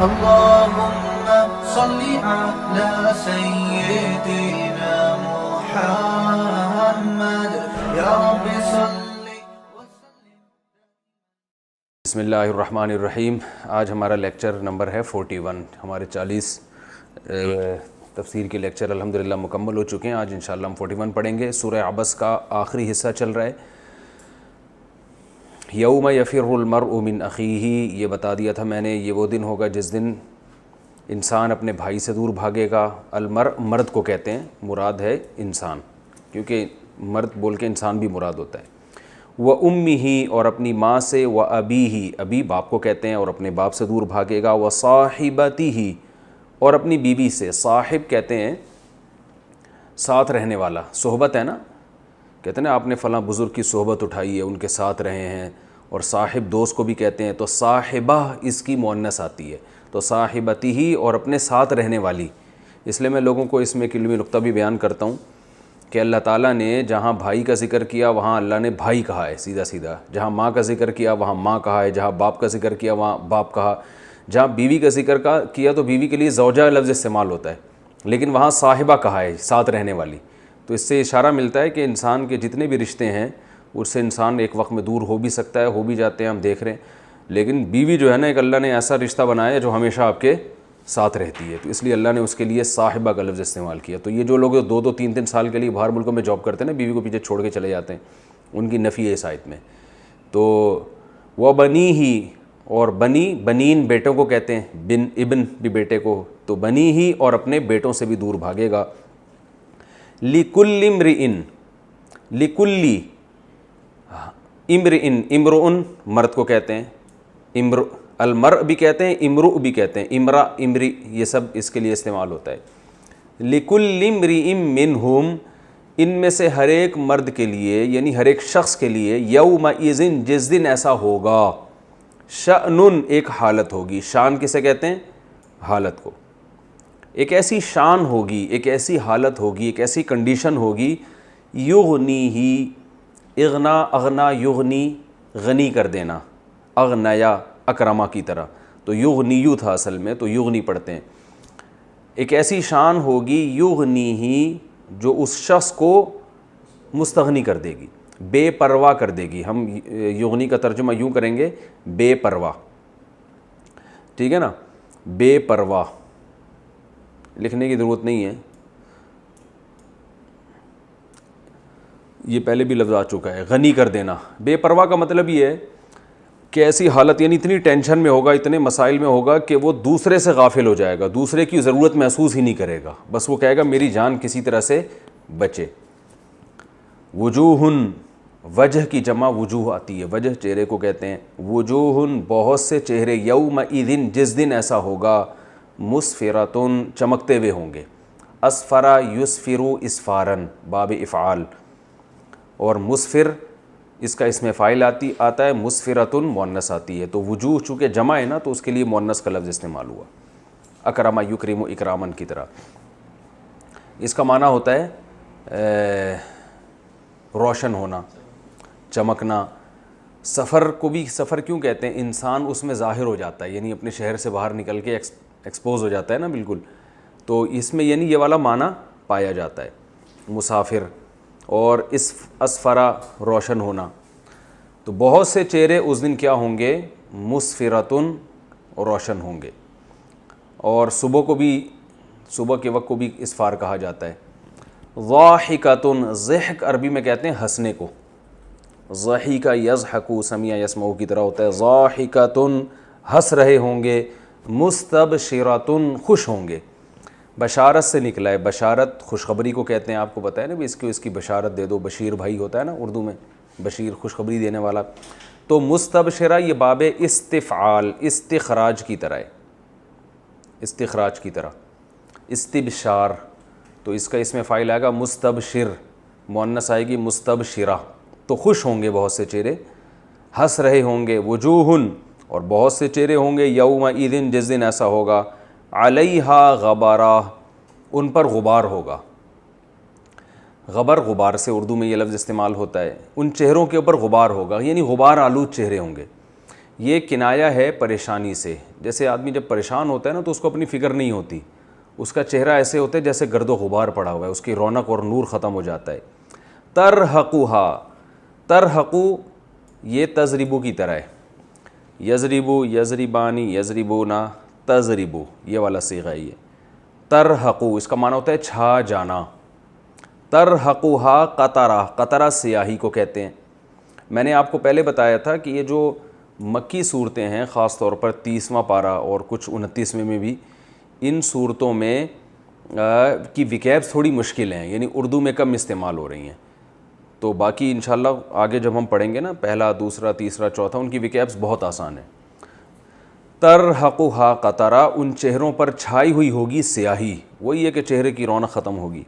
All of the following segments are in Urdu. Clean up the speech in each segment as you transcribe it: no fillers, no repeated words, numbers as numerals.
اللهم صل على سيدنا محمد یا رب صل وسلم. بسم اللہ الرحمن الرحیم. آج ہمارا لیکچر نمبر ہے 41. ہمارے 40 تفسیر کے لیکچر الحمدللہ مکمل ہو چکے ہیں. آج انشاءاللہ ہم 41 پڑھیں گے. سورہ عبس کا آخری حصہ چل رہا ہے. یوم یفر المرء من اخیہ، یہ بتا دیا تھا میں نے، یہ وہ دن ہوگا جس دن انسان اپنے بھائی سے دور بھاگے گا. المرء مرد کو کہتے ہیں، مراد ہے انسان، کیونکہ مرد بول کے انسان بھی مراد ہوتا ہے. وَأُمِّهِ، اور اپنی ماں سے، وَأَبِيهِ، ابی باپ کو کہتے ہیں، اور اپنے باپ سے دور بھاگے گا. وَصَاحِبَتِهِ، اور اپنی بیوی سے. صاحب کہتے ہیں ساتھ رہنے والا، صحبت ہے نا، کہتے ہیں نا آپ نے فلاں بزرگ کی صحبت اٹھائی ہے، ان کے ساتھ رہے ہیں. اور صاحب دوست کو بھی کہتے ہیں. تو صاحبہ اس کی مؤنث آتی ہے. تو صاحبتہ، اور اپنے ساتھ رہنے والی. اس لیے میں لوگوں کو اس میں ایک علمی نقطہ بھی بیان کرتا ہوں کہ اللہ تعالیٰ نے جہاں بھائی کا ذکر کیا وہاں اللہ نے بھائی کہا ہے سیدھا سیدھا. جہاں ماں کا ذکر کیا وہاں ماں کہا ہے. جہاں باپ کا ذکر کیا وہاں باپ کہا. جہاں بیوی کا ذکر کیا تو بیوی کے لیے زوجہ لفظ استعمال ہوتا ہے، لیکن وہاں صاحبہ کہا ہے، ساتھ رہنے والی. تو اس سے اشارہ ملتا ہے کہ انسان کے جتنے بھی رشتے ہیں اس سے انسان ایک وقت میں دور ہو بھی سکتا ہے، ہو بھی جاتے ہیں، ہم دیکھ رہے ہیں. لیکن بیوی جو ہے نا، ایک اللہ نے ایسا رشتہ بنایا ہے جو ہمیشہ آپ کے ساتھ رہتی ہے. تو اس لیے اللہ نے اس کے لیے صاحبہ کا لفظ استعمال کیا. تو یہ جو لوگ 2-2 3-3 سال کے لیے باہر ملکوں میں جاب کرتے ہیں نا، بیوی کو پیچھے چھوڑ کے چلے جاتے ہیں، ان کی نفی ہے اس آیت میں. تو وہ بنی ہی، اور بنی بنین بیٹوں کو کہتے ہیں، بن ابن بھی بیٹے کو. تو بنی ہی، اور اپنے بیٹوں سے بھی دور بھاگے گا. لِكُلِّ امْرِئٍ، لِكُلِّ امرئن، امرؤن مرد کو کہتے ہیں، المرء بھی کہتے ہیں، امرؤ بھی کہتے ہیں، امرا امری، یہ سب اس کے لیے استعمال ہوتا ہے. لِكُلِّ امْرِئٍ مِّنْهُمْ، ان میں سے ہر ایک مرد کے لیے، یعنی ہر ایک شخص کے لیے، یومئذ جس دن ایسا ہوگا، شأن ایک حالت ہوگی. شان کسے کہتے ہیں؟ حالت کو. ایک ایسی شان ہوگی، ایک ایسی حالت ہوگی، ایک ایسی کنڈیشن ہوگی، یغنیہ، اغنا اغنا یغنی، غنی کر دینا، اغنیا اکرما کی طرح. تو یغنیو تھا اصل میں، تو یغنی پڑھتے ہیں. ایک ایسی شان ہوگی یغنیہ، جو اس شخص کو مستغنی کر دے گی، بے پرواہ کر دے گی. ہم یغنی کا ترجمہ یوں کریں گے، بے پرواہ. ٹھیک ہے نا، بے پرواہ لکھنے کی ضرورت نہیں ہے، یہ پہلے بھی لفظ آ چکا ہے. غنی کر دینا. بے پرواہ کا مطلب یہ ہے کہ ایسی حالت، یعنی اتنی ٹینشن میں ہوگا، اتنے مسائل میں ہوگا کہ وہ دوسرے سے غافل ہو جائے گا، دوسرے کی ضرورت محسوس ہی نہیں کرے گا. بس وہ کہے گا میری جان کسی طرح سے بچے. وجوہن، وجہ کی جمع وجوہ آتی ہے، وجہ چہرے کو کہتے ہیں. وجوہن بہت سے چہرے، یومئذ جس دن ایسا ہوگا، مسفرتن چمکتے ہوئے ہوں گے. اسفرا یسفرو اسفارن، باب افعال. اور مسفر اس کا اسم فاعل آتا ہے، مسفرتن مؤنث آتی ہے. تو وجوہ چونکہ جمع ہے نا، تو اس کے لیے مؤنث کا لفظ استعمال ہوا، اکرم یکرم اکرامن کی طرح. اس کا معنی ہوتا ہے روشن ہونا، چمکنا. سفر کو بھی سفر کیوں کہتے ہیں؟ انسان اس میں ظاہر ہو جاتا ہے، یعنی اپنے شہر سے باہر نکل کے ایکسپوز ہو جاتا ہے نا، بالکل. تو اس میں یعنی یہ والا معنی پایا جاتا ہے، مسافر. اور اسفرا روشن ہونا. تو بہت سے چہرے اس دن کیا ہوں گے؟ مسفرتن، روشن ہوں گے. اور صبح کو بھی، صبح کے وقت کو بھی اسفار کہا جاتا ہے. ضاحکۃن، ضحک عربی میں کہتے ہیں ہنسنے کو. ضحک یضحک، سمع یسمع کی طرح ہوتا ہے. ضاحکۃن ہنس رہے ہوں گے. مستبشرۃن خوش ہوں گے. بشارت سے نکلا ہے، بشارت خوشخبری کو کہتے ہیں. آپ کو پتہ ہے نا بھی اس کی بشارت دے دو. بشیر بھائی ہوتا ہے نا اردو میں، بشیر خوشخبری دینے والا. تو مستبشرہ یہ باب استفعال، استخراج کی طرح ہے، استخراج کی طرح. استبشار، تو اس کا اسم فاعل آئے گا مستبشر، مؤنث آئے گی مستبشرہ. تو خوش ہوں گے بہت سے چہرے، ہنس رہے ہوں گے. وجوہن، اور بہت سے چہرے ہوں گے، یومئذ جس دن ایسا ہوگا، علیہا غبارہ، ان پر غبار ہوگا. غبر غبار سے اردو میں یہ لفظ استعمال ہوتا ہے. ان چہروں کے اوپر غبار ہوگا، یعنی غبار آلود چہرے ہوں گے. یہ کنایا ہے پریشانی سے. جیسے آدمی جب پریشان ہوتا ہے نا تو اس کو اپنی فکر نہیں ہوتی, اس کا چہرہ ایسے ہوتا ہے جیسے گرد و غبار پڑا ہوا ہے, اس کی رونق اور نور ختم ہو جاتا ہے. ترحقها, ترحقو یہ تضربو کی طرح ہے, یضربو, یضربانی, یضربونا, تضربو, یہ والا صیغہ ہے یہ. ترحقو اس کا معنی ہوتا ہے چھا جانا. ترحقها قطرہ, قطرہ سیاہی کو کہتے ہیں. میں نے آپ کو پہلے بتایا تھا کہ یہ جو مکی صورتیں ہیں, خاص طور پر 30واں پارہ اور کچھ 29ویں میں بھی, ان صورتوں میں کی وکیبس تھوڑی مشکل ہیں, یعنی اردو میں کم استعمال ہو رہی ہیں. تو باقی انشاءاللہ آگے جب ہم پڑھیں گے نا, پہلا, دوسرا, تیسرا, چوتھا, ان کی وکیبس بہت آسان ہیں. ترحقها قطرہ, ان چہروں پر چھائی ہوئی ہوگی سیاہی, وہی ہے کہ چہرے کی رونق ختم ہوگی.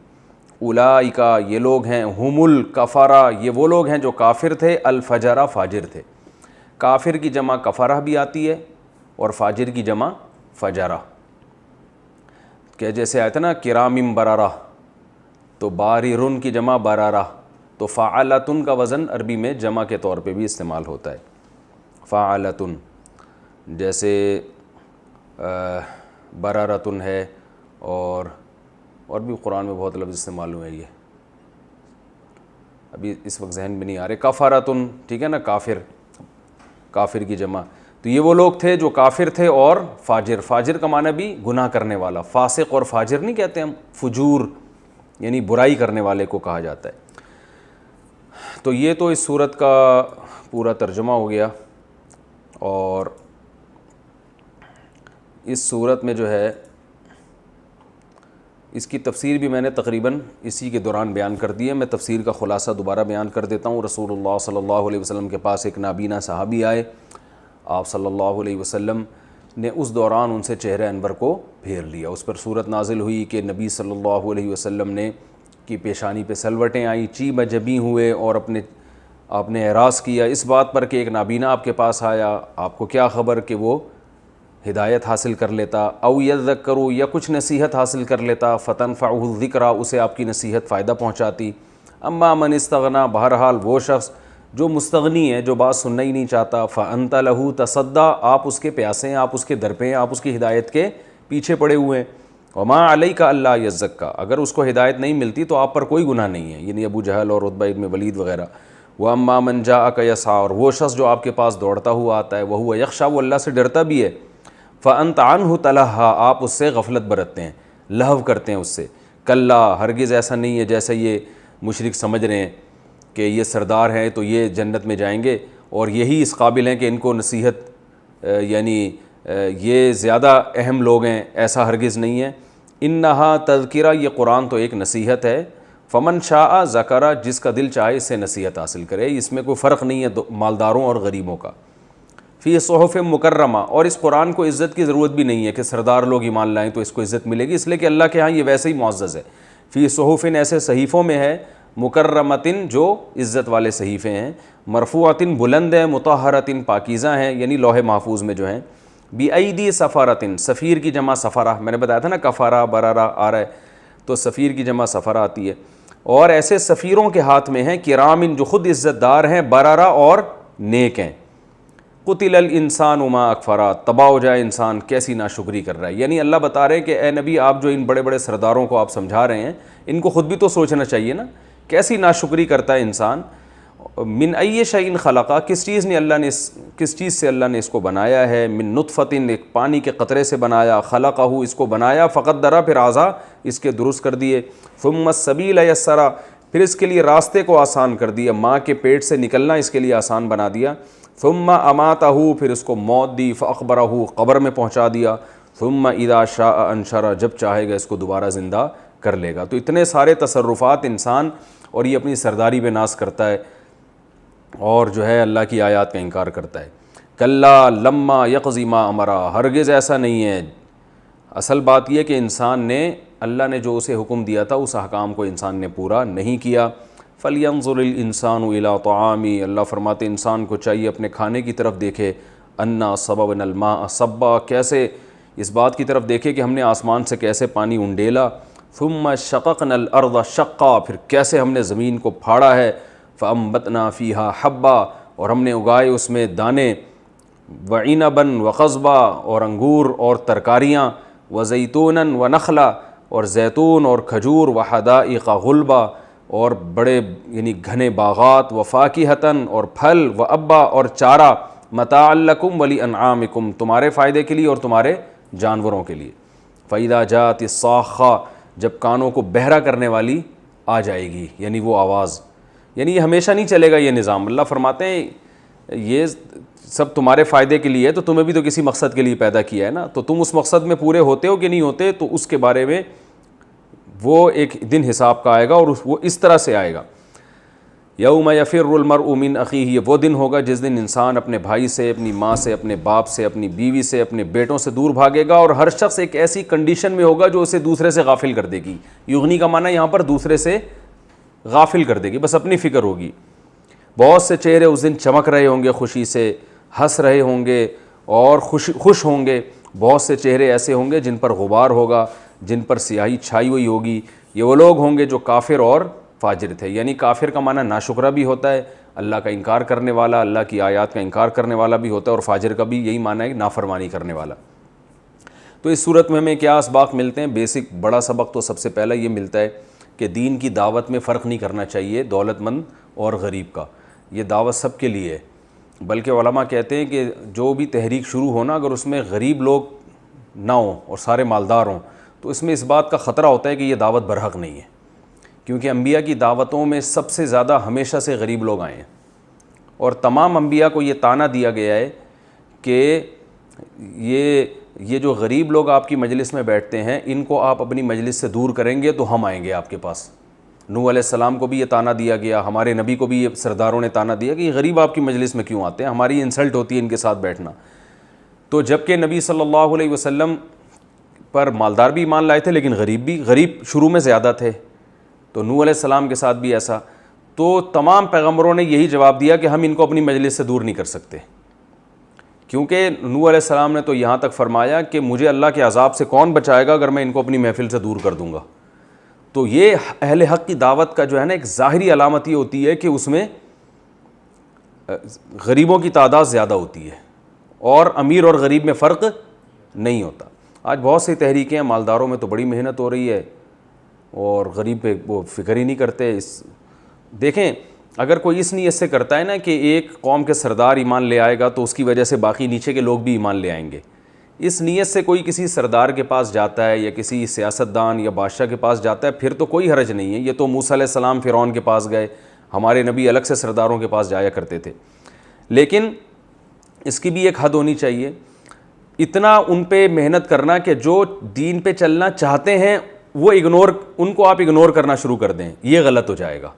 اولئکا یہ لوگ ہیں, ہم الکفرہ یہ وہ لوگ ہیں جو کافر تھے, الفجرہ فاجر تھے. کافر کی جمع کفرہ بھی آتی ہے اور فاجر کی جمع فجرہ, کہ جیسے آیا تھا نا کرام بررہ, تو باررن کی جمع بررہ, تو فعلتن کا وزن عربی میں جمع کے طور پہ بھی استعمال ہوتا ہے. فعلتن جیسے بررتن ہے, اور بھی قرآن میں بہت لفظ استعمال ہوئے ہیں, یہ ابھی اس وقت ذہن میں نہیں آ رہے. کفرتن ٹھیک ہے نا, کافر, کافر کی جمع. تو یہ وہ لوگ تھے جو کافر تھے, اور فاجر, فاجر کا معنی بھی گناہ کرنے والا. فاسق اور فاجر نہیں کہتے ہم, فجور یعنی برائی کرنے والے کو کہا جاتا ہے. تو یہ تو اس صورت کا پورا ترجمہ ہو گیا. اور اس صورت میں جو ہے اس کی تفسیر بھی میں نے تقریباً اسی کے دوران بیان کر دی ہے. میں تفسیر کا خلاصہ دوبارہ بیان کر دیتا ہوں. رسول اللہ صلی اللہ علیہ وسلم کے پاس ایک نابینا صحابی آئے. آپ صلی اللہ علیہ وسلم نے اس دوران ان سے چہرہ انور کو پھیر لیا. اس پر صورت نازل ہوئی کہ نبی صلی اللہ علیہ وسلم نے کی پیشانی پہ سلوٹیں آئیں, چیب جبیں ہوئے, اور آپ نے اعراض کیا اس بات پر کہ ایک نابینا آپ کے پاس آیا, آپ کو کیا خبر کہ وہ ہدایت حاصل کر لیتا, او یذکروا یا کچھ نصیحت حاصل کر لیتا, فتنفعہ الذکرہ اسے آپ کی نصیحت فائدہ پہنچاتی. اما من استغنا بہرحال وہ شخص جو مستغنی ہے, جو بات سننا ہی نہیں چاہتا, فانت لہ تصدی آپ اس کے پیاسے ہیں, آپ اس کے در پہ ہیں, آپ اس کی ہدایت کے پیچھے پڑے ہوئے ہیں. وما علیک الا یزکا اگر اس کو ہدایت نہیں ملتی تو آپ پر کوئی گناہ نہیں ہے, یعنی ابو جہل اور عتبہ ابن ولید وغیرہ. واما من جاءک یسعی اور وہ شخص جو آپ کے پاس دوڑتا ہوا آتا ہے, وہو یخشی وہ اللہ سے ڈرتا بھی ہے, فانت عنہ تلہا آپ اس سے غفلت برتتے ہیں, لہو کرتے ہیں اس سے. کلا ہرگز ایسا نہیں ہے جیسا یہ مشرک سمجھ رہے ہیں کہ یہ سردار ہیں تو یہ جنت میں جائیں گے اور یہی اس قابل ہیں کہ ان کو نصیحت یعنی یہ زیادہ اہم لوگ ہیں, ایسا ہرگز نہیں ہے. انہا تذکرہ یہ قرآن تو ایک نصیحت ہے. فمن شاء ذکرہ جس کا دل چاہے اس سے نصیحت حاصل کرے, اس میں کوئی فرق نہیں ہے مالداروں اور غریبوں کا. فی صحف مکرمہ اور اس قرآن کو عزت کی ضرورت بھی نہیں ہے کہ سردار لوگ ایمان لائیں تو اس کو عزت ملے گی, اس لیے کہ اللہ کے ہاں یہ ویسے ہی معزز ہے. فی صحف ایسے صحیفوں میں ہے, مکرمتن جو عزت والے صحیفے ہیں, مرفوعتن بلند ہیں, مطہرتن پاکیزہ ہیں یعنی لوح محفوظ میں جو ہیں. بِأَيْدِي سفارتن سفیر کی جمع سفرہ, میں نے بتایا تھا نا کفارہ برارہ آ رہا ہے تو سفیر کی جمع سفرہ آتی ہے. اور ایسے سفیروں کے ہاتھ میں ہیں کرامن جو خود عزت دار ہیں, برارہ اور نیک ہیں. قتل الانسان ما اکفرا تباہ ہو جائے انسان کیسی ناشکری کر رہا ہے. یعنی اللہ بتا رہے ہیں کہ اے نبی آپ جو ان بڑے بڑے سرداروں کو آپ سمجھا رہے ہیں, ان کو خود بھی تو سوچنا چاہیے نا, کیسی ناشکری کرتا ہے انسان. من ای شیء خلقہ کس چیز سے اللہ نے اس کو بنایا ہے. من نطفۃ ایک پانی کے قطرے سے بنایا, خلقہ اس کو بنایا, فقدرہ پھر اعضاء اس کے درست کر دیے, ثم السبیل یسرہ پھر اس کے لیے راستے کو آسان کر دیا, ماں کے پیٹ سے نکلنا اس کے لیے آسان بنا دیا. ثم اماتہ پھر اس کو موت دی, فاخبرہ قبر میں پہنچا دیا. ثم اذا شاء انشرہ جب چاہے گا اس کو دوبارہ زندہ کر لے گا. تو اتنے سارے تصرفات انسان, اور یہ اپنی سرداری پہ ناز کرتا ہے اور جو ہے اللہ کی آیات کا انکار کرتا ہے. کلا لما یقضی ما امرا ہرگز ایسا نہیں ہے. اصل بات یہ کہ انسان نے اللہ نے جو اسے حکم دیا تھا اس احکام کو انسان نے پورا نہیں کیا. فَلْيَنظُرِ الْإِنسَانُ إِلَىٰ طَعَامِهِ اللہ فرماتے انسان کو چاہیے اپنے کھانے کی طرف دیکھے. أَنَّا صَبَبْنَا الْمَاءَ صَبًّا کیسے اس بات کی طرف دیکھے کہ ہم نے آسمان سے کیسے پانی انڈیلا. ثُمَّ شَقَقْنَا الْأَرْضَ شَقًّا پھر کیسے ہم نے زمین کو پھاڑا ہے. فَأَنبَتْنَا فِيهَا حَبًّا اور ہم نے اگائے اس میں دانے. وعنبا وقضبا، اور انگور اور ترکاریاں، وزیتونا ونخلا، اور زیتون اور کھجور، وحدائق غلبا، اور بڑے یعنی گھنے باغات، وفاکہتاً اور پھل، وابا اور چارہ، متاعا لکم ولانعامکم تمہارے فائدے کے لیے اور تمہارے جانوروں کے لیے۔ فَإِذَا جَاءَتِ الصَّاخَّةُ جب کانوں کو بہرا کرنے والی آ جائے گی، یعنی وہ آواز، یعنی یہ ہمیشہ نہیں چلے گا یہ نظام۔ اللہ فرماتے ہیں یہ سب تمہارے فائدے کے لیے ہے، تو تمہیں بھی تو کسی مقصد کے لیے پیدا کیا ہے نا، تو تم اس مقصد میں پورے ہوتے ہو کہ نہیں ہوتے، تو اس کے بارے میں وہ ایک دن حساب کا آئے گا، اور وہ اس طرح سے آئے گا۔ یوم یفر المرء من اخیہ، یہ وہ دن ہوگا جس دن انسان اپنے بھائی سے، اپنی ماں سے، اپنے باپ سے، اپنی بیوی سے، اپنے بیٹوں سے دور بھاگے گا، اور ہر شخص ایک ایسی کنڈیشن میں ہوگا جو اسے دوسرے سے غافل کر دے گی۔ یغنی کا معنی یہاں پر دوسرے سے غافل کر دے گی، بس اپنی فکر ہوگی۔ بہت سے چہرے اس دن چمک رہے ہوں گے خوشی سے، ہنس رہے ہوں گے اور خوش ہوں گے، بہت سے چہرے ایسے ہوں گے جن پر غبار ہوگا، جن پر سیاہی چھائی ہوئی ہوگی۔ یہ وہ لوگ ہوں گے جو کافر اور فاجر تھے، یعنی کافر کا معنی ناشکرہ بھی ہوتا ہے، اللہ کا انکار کرنے والا، اللہ کی آیات کا انکار کرنے والا بھی ہوتا ہے، اور فاجر کا بھی یہی معنی ہے، نافرمانی کرنے والا۔ تو اس صورت میں ہمیں کیا اسباق ملتے ہیں؟ بیسک بڑا سبق تو سب سے پہلا یہ ملتا ہے کہ دین کی دعوت میں فرق نہیں کرنا چاہیے دولت مند اور غریب کا، یہ دعوت سب کے لیے ہے۔ بلکہ علماء کہتے ہیں کہ جو بھی تحریک شروع ہونا، اگر اس میں غریب لوگ نہ ہوں اور سارے مالدار ہوں، تو اس میں اس بات کا خطرہ ہوتا ہے کہ یہ دعوت برحق نہیں ہے، کیونکہ انبیاء کی دعوتوں میں سب سے زیادہ ہمیشہ سے غریب لوگ آئے ہیں، اور تمام انبیاء کو یہ طعنہ دیا گیا ہے کہ یہ جو غریب لوگ آپ کی مجلس میں بیٹھتے ہیں، ان کو آپ اپنی مجلس سے دور کریں گے تو ہم آئیں گے آپ کے پاس۔ نوح علیہ السلام کو بھی یہ طعنہ دیا گیا، ہمارے نبی کو بھی یہ سرداروں نے طعنہ دیا کہ یہ غریب آپ کی مجلس میں کیوں آتے ہیں، ہماری انسلٹ ہوتی ہے ان کے ساتھ بیٹھنا۔ تو جب کہ نبی صلی اللہ علیہ وسلم پر مالدار بھی ایمان لائے تھے، لیکن غریب شروع میں زیادہ تھے، تو نوح علیہ السلام کے ساتھ بھی ایسا، تو تمام پیغمبروں نے یہی جواب دیا کہ ہم ان کو اپنی مجلس سے دور نہیں کر سکتے، کیونکہ نوح علیہ السلام نے تو یہاں تک فرمایا کہ مجھے اللہ کے عذاب سے کون بچائے گا اگر میں ان کو اپنی محفل سے دور کر دوں گا۔ تو یہ اہل حق کی دعوت کا جو ہے نا ایک ظاہری علامت یہ ہوتی ہے کہ اس میں غریبوں کی تعداد زیادہ ہوتی ہے، اور امیر اور غریب میں فرق نہیں ہوتا۔ آج بہت سی تحریکیں ہیں، مالداروں میں تو بڑی محنت ہو رہی ہے اور غریب پہ وہ فکر ہی نہیں کرتے۔ دیکھیں، اگر کوئی اس نیت سے کرتا ہے نا کہ ایک قوم کے سردار ایمان لے آئے گا تو اس کی وجہ سے باقی نیچے کے لوگ بھی ایمان لے آئیں گے، اس نیت سے کوئی کسی سردار کے پاس جاتا ہے یا کسی سیاستدان یا بادشاہ کے پاس جاتا ہے، پھر تو کوئی حرج نہیں ہے۔ یہ تو موسیٰ علیہ السلام فرعون کے پاس گئے، ہمارے نبی الگ سے سرداروں کے پاس جایا کرتے تھے، لیکن اس کی بھی ایک حد ہونی چاہیے۔ اتنا ان پہ محنت کرنا کہ جو دین پہ چلنا چاہتے ہیں وہ ان کو آپ اگنور کرنا شروع کر دیں، یہ غلط ہو جائے گا۔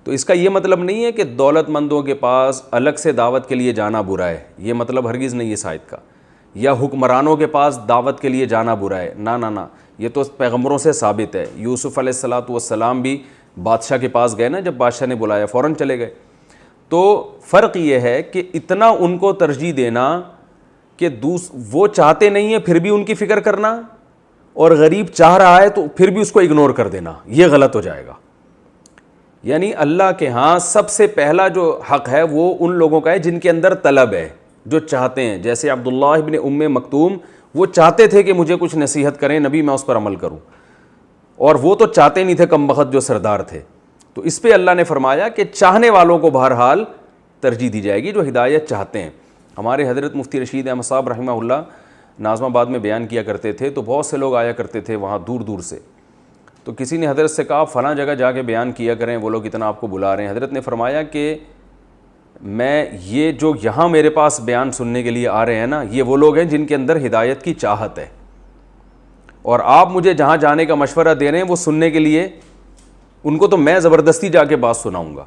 تو اس کا یہ مطلب نہیں ہے کہ دولت مندوں کے پاس الگ سے دعوت کے لیے جانا برا ہے، یہ مطلب ہرگز نہیں اس آیت کا، یا حکمرانوں کے پاس دعوت کے لیے جانا برا ہے، نہ، یہ تو پیغمبروں سے ثابت ہے۔ یوسف علیہ السلام بھی بادشاہ کے پاس گئے نا، جب بادشاہ نے بلایا فوراً چلے گئے۔ تو فرق یہ ہے کہ اتنا ان کو ترجیح دینا کہ وہ چاہتے نہیں ہیں پھر بھی ان کی فکر کرنا، اور غریب چاہ رہا ہے تو پھر بھی اس کو اگنور کر دینا، یہ غلط ہو جائے گا۔ یعنی اللہ کے ہاں سب سے پہلا جو حق ہے وہ ان لوگوں کا ہے جن کے اندر طلب ہے، جو چاہتے ہیں، جیسے عبداللہ ابن ام مکتوم، وہ چاہتے تھے کہ مجھے کچھ نصیحت کریں نبی، میں اس پر عمل کروں، اور وہ تو چاہتے نہیں تھے کم بخت جو سردار تھے۔ تو اس پہ اللہ نے فرمایا کہ چاہنے والوں کو بہرحال ترجیح دی جائے گی، جو ہدایت چاہتے ہیں۔ ہمارے حضرت مفتی رشید احمد صاحب رحمہ اللہ ناظم آباد میں بیان کیا کرتے تھے، تو بہت سے لوگ آیا کرتے تھے وہاں دور دور سے، تو کسی نے حضرت سے کہا فلاں جگہ جا کے بیان کیا کریں، وہ لوگ اتنا آپ کو بلا رہے ہیں۔ حضرت نے فرمایا کہ میں یہ جو یہاں میرے پاس بیان سننے کے لیے آ رہے ہیں نا، یہ وہ لوگ ہیں جن کے اندر ہدایت کی چاہت ہے، اور آپ مجھے جہاں جانے کا مشورہ دے رہے ہیں وہ سننے کے لیے، ان کو تو میں زبردستی جا کے بات سناؤں گا۔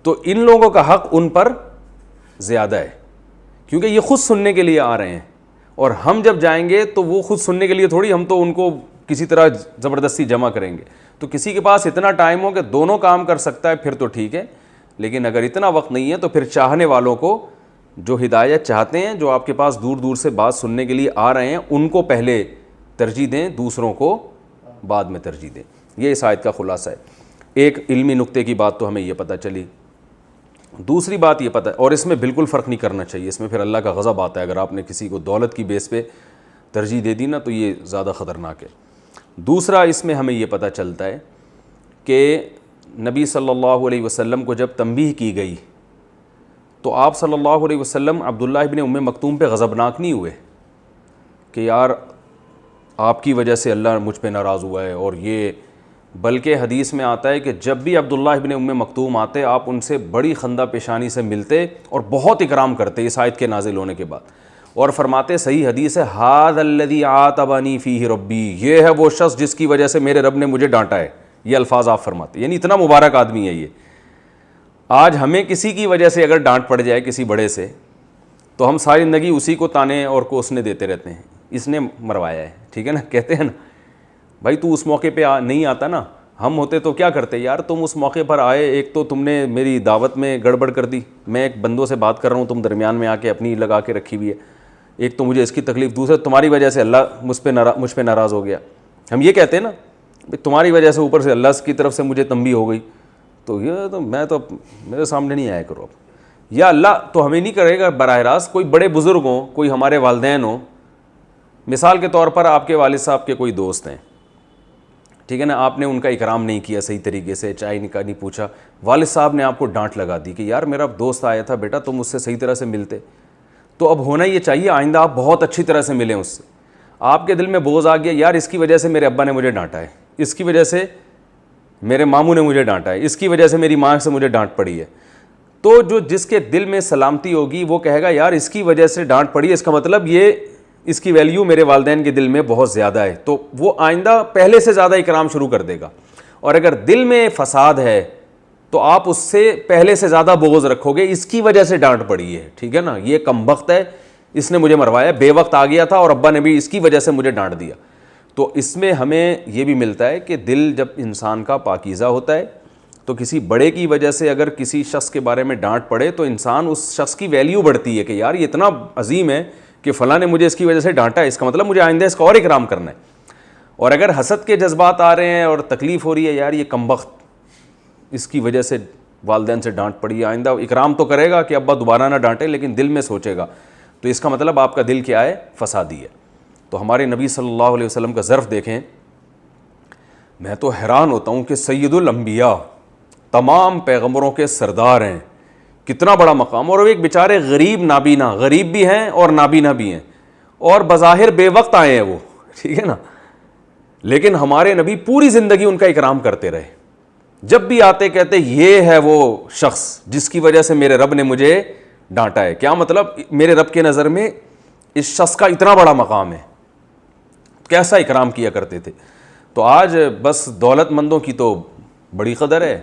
تو ان لوگوں کا حق ان پر زیادہ ہے، کیونکہ یہ خود سننے کے لیے آ رہے ہیں، اور ہم جب جائیں گے تو وہ خود سننے کے لیے تھوڑی ہم تو ان کو کسی طرح زبردستی جمع کریں گے۔ تو کسی کے پاس اتنا ٹائم ہو کہ دونوں کام کر سکتا ہے پھر تو ٹھیک ہے، لیکن اگر اتنا وقت نہیں ہے تو پھر چاہنے والوں کو، جو ہدایت چاہتے ہیں، جو آپ کے پاس دور دور سے بات سننے کے لیے آ رہے ہیں، ان کو پہلے ترجیح دیں، دوسروں کو بعد میں ترجیح دیں۔ یہ اس آیت کا خلاصہ ہے۔ ایک علمی نقطے کی بات تو ہمیں یہ پتہ چلی۔ دوسری بات یہ پتہ ہے، اور اس میں بالکل فرق نہیں کرنا چاہیے، اس میں پھر اللہ کا غضب آتا ہے، اگر آپ نے کسی کو دولت کی بیس پہ ترجیح دے دی نا تو یہ زیادہ خطرناک ہے۔ دوسرا اس میں ہمیں یہ پتہ چلتا ہے کہ نبی صلی اللہ علیہ وسلم کو جب تنبیہ کی گئی تو آپ صلی اللہ علیہ وسلم عبداللہ ابن ام مکتوم پہ غضبناک نہیں ہوئے کہ یار آپ کی وجہ سے اللہ مجھ پہ ناراض ہوا ہے اور یہ، بلکہ حدیث میں آتا ہے کہ جب بھی عبداللہ ابن ام مکتوم آتے آپ ان سے بڑی خندہ پیشانی سے ملتے اور بہت اکرام کرتے اس آیت کے نازل ہونے کے بعد، اور فرماتے، صحیح حدیث ہے، ھذا الذی عاتبنی فیہ ربی، یہ ہے وہ شخص جس کی وجہ سے میرے رب نے مجھے ڈانٹا ہے، یہ الفاظ آپ فرماتے، یعنی اتنا مبارک آدمی ہے یہ۔ آج ہمیں کسی کی وجہ سے اگر ڈانٹ پڑ جائے کسی بڑے سے تو ہم ساری زندگی اسی کو تانے اور کوسنے دیتے رہتے ہیں، اس نے مروایا ہے، ٹھیک ہے نا، کہتے ہیں نا بھائی تو اس موقع پہ نہیں آتا نا، ہم ہوتے تو کیا کرتے، یار تم اس موقع پر آئے، ایک تو تم نے میری دعوت میں گڑبڑ کر دی، میں ایک بندوں سے بات کر رہا ہوں، تم درمیان میں آ کے اپنی لگا کے رکھی ہوئی ہے، ایک تو مجھے اس کی تکلیف، دوسرے تمہاری وجہ سے اللہ مجھ پہ ناراض ہو گیا۔ ہم یہ کہتے ہیں نا تمہاری وجہ سے اوپر سے اللہ کی طرف سے مجھے تنبیہ ہو گئی، تو یہ تو میں تو میرے سامنے نہیں آیا کرو اب، یا اللہ تو ہمیں نہیں کرے گا براہ راست، کوئی بڑے بزرگ ہوں، کوئی ہمارے والدین ہوں، مثال کے طور پر آپ کے والد صاحب کے کوئی دوست ہیں، ٹھیک ہے نا، آپ نے ان کا اکرام نہیں کیا صحیح طریقے سے، چائے نہیں پوچھا، والد صاحب نے آپ کو ڈانٹ لگا دی کہ یار میرا دوست آیا تھا بیٹا تم اس سے صحیح طرح سے ملتے، تو اب ہونا یہ چاہیے آئندہ آپ بہت اچھی طرح سے ملیں اس سے۔ آپ کے دل میں بوجھ آ گیا، یار اس کی وجہ سے میرے ابا نے مجھے ڈانٹا ہے، اس کی وجہ سے میرے ماموں نے مجھے ڈانٹا ہے، اس کی وجہ سے میری ماں سے مجھے ڈانٹ پڑی ہے، تو جس کے دل میں سلامتی ہوگی وہ کہے گا یار اس کی وجہ سے ڈانٹ پڑی ہے، اس کا مطلب یہ اس کی ویلیو میرے والدین کے دل میں بہت زیادہ ہے، تو وہ آئندہ پہلے سے زیادہ اکرام شروع کر دے گا۔ اور اگر دل میں فساد ہے تو آپ اس سے پہلے سے زیادہ بغض رکھو گے، اس کی وجہ سے ڈانٹ پڑی ہے، ٹھیک ہے نا، یہ کم بخت ہے، اس نے مجھے مروایا، بے وقت آ گیا تھا اور ابا نے بھی اس کی وجہ سے مجھے ڈانٹ دیا۔ تو اس میں ہمیں یہ بھی ملتا ہے کہ دل جب انسان کا پاکیزہ ہوتا ہے تو کسی بڑے کی وجہ سے اگر کسی شخص کے بارے میں ڈانٹ پڑے تو انسان اس شخص کی ویلیو بڑھتی ہے کہ یار یہ اتنا عظیم ہے کہ فلاں نے مجھے اس کی وجہ سے ڈانٹا ہے، اس کا مطلب مجھے آئندہ اس کا اور اکرام کرنا ہے۔ اور اگر حسد کے جذبات آ رہے ہیں اور تکلیف ہو رہی ہے، یار یہ کمبخت اس کی وجہ سے والدین سے ڈانٹ پڑی، آئندہ اکرام تو کرے گا کہ ابا دوبارہ نہ ڈانٹے، لیکن دل میں سوچے گا، تو اس کا مطلب آپ کا دل کیا ہے، فسادی ہے۔ تو ہمارے نبی صلی اللہ علیہ وسلم کا ظرف دیکھیں، میں تو حیران ہوتا ہوں کہ سید الانبیاء، تمام پیغمبروں کے سردار ہیں، کتنا بڑا مقام، اور وہ ایک بیچارے غریب نابینا، غریب بھی ہیں اور نابینا بھی ہیں، اور بظاہر بے وقت آئے ہیں وہ، ٹھیک ہے نا، لیکن ہمارے نبی پوری زندگی ان کا اکرام کرتے رہے، جب بھی آتے کہتے یہ ہے وہ شخص جس کی وجہ سے میرے رب نے مجھے ڈانٹا ہے۔ کیا مطلب، میرے رب کے نظر میں اس شخص کا اتنا بڑا مقام ہے، کیسا اکرام کیا کرتے تھے۔ تو آج بس دولت مندوں کی تو بڑی قدر ہے،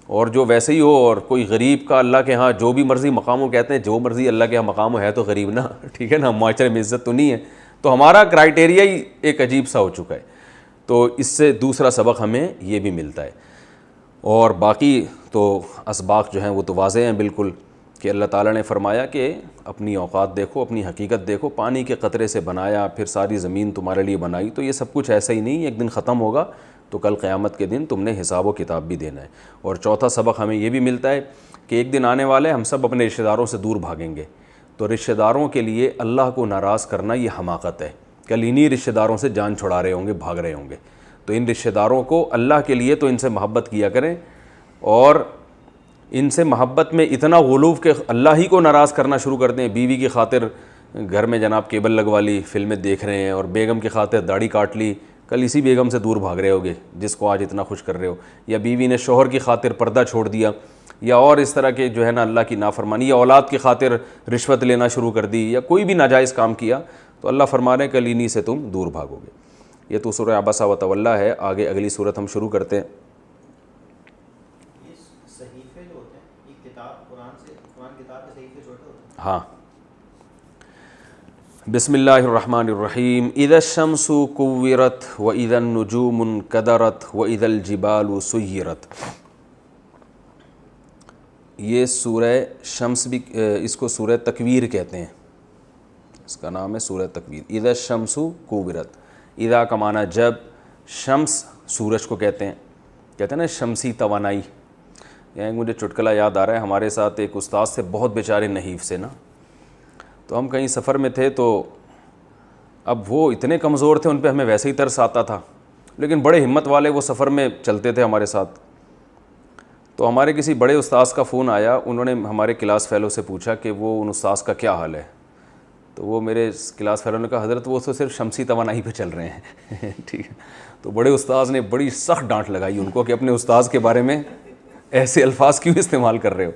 اور جو ویسے ہی ہو، اور کوئی غریب کا اللہ کے ہاں جو بھی مرضی مقام ہو، کہتے ہیں جو مرضی اللہ کے ہاں مقام ہو ہے تو غریب نا، ٹھیک ہے نا، معاشرے میں عزت تو نہیں ہے، تو ہمارا کرائٹیریا ہی ایک عجیب سا ہو چکا ہے۔ تو اس سے دوسرا سبق ہمیں یہ بھی ملتا ہے، اور باقی تو اسباق جو ہیں وہ تو واضح ہیں بالکل، کہ اللہ تعالیٰ نے فرمایا کہ اپنی اوقات دیکھو، اپنی حقیقت دیکھو، پانی کے قطرے سے بنایا، پھر ساری زمین تمہارے لیے بنائی، تو یہ سب کچھ ایسا ہی نہیں، ایک دن ختم ہوگا، تو کل قیامت کے دن تم نے حساب و کتاب بھی دینا ہے۔ اور چوتھا سبق ہمیں یہ بھی ملتا ہے کہ ایک دن آنے والے ہم سب اپنے رشتہ داروں سے دور بھاگیں گے، تو رشتہ داروں کے لیے اللہ کو ناراض کرنا یہ حماقت ہے، کل انہی رشتہ داروں سے جان چھڑا رہے ہوں گے، بھاگ رہے ہوں گے، تو ان رشتہ داروں کو اللہ کے لیے تو ان سے محبت کیا کریں، اور ان سے محبت میں اتنا غلو کہ اللہ ہی کو ناراض کرنا شروع کر دیں۔ بیوی کی خاطر گھر میں جناب کیبل لگوا لی، فلمیں دیکھ رہے ہیں، اور بیگم کی خاطر داڑھی کاٹ لی، کل اسی بیگم سے دور بھاگ رہے ہوگے جس کو آج اتنا خوش کر رہے ہو، یا بیوی نے شوہر کی خاطر پردہ چھوڑ دیا، یا اور اس طرح کے جو ہے نا اللہ کی نافرمانی، یا اولاد کی خاطر رشوت لینا شروع کر دی، یا کوئی بھی ناجائز کام کیا، تو اللہ فرما رہے ہیں کل انہی سے تم دور بھاگو گے۔ یہ تو سورہ عبسہ و تولیٰ ہے۔ آگے اگلی صورت ہم شروع کرتے ہیں۔ ہاں، بسم اللہ الرحمن الرحیم۔ اذا الشمس کورت واذا النجوم انکدرت واذا الجبال سیرت۔ یہ سورہ شمس بھی، اس کو سورہ تکویر کہتے ہیں، اس کا نام ہے سورہ تکویر۔ اذا الشمس کورت، اذا کا معنی جب، شمس سورج کو کہتے ہیں نا شمسی توانائی، یہاں مجھے چٹکلا یاد آ رہا ہے، ہمارے ساتھ ایک استاد سے بہت بیچارے نحیف سے نا، تو ہم کہیں سفر میں تھے، تو اب وہ اتنے کمزور تھے، ان پہ ہمیں ویسے ہی ترس آتا تھا، لیکن بڑے ہمت والے وہ سفر میں چلتے تھے ہمارے ساتھ. تو ہمارے کسی بڑے استاذ کا فون آیا، انہوں نے ہمارے کلاس فیلو سے پوچھا کہ وہ ان استاذ کا کیا حال ہے. تو وہ میرے کلاس فیلو نے کہا حضرت وہ تو صرف شمسی توانائی پہ چل رہے ہیں. ٹھیک ہے. تو بڑے استاذ نے بڑی سخت ڈانٹ لگائی ان کو کہ اپنے استاذ کے بارے میں ایسے الفاظ کیوں استعمال کر رہے ہو.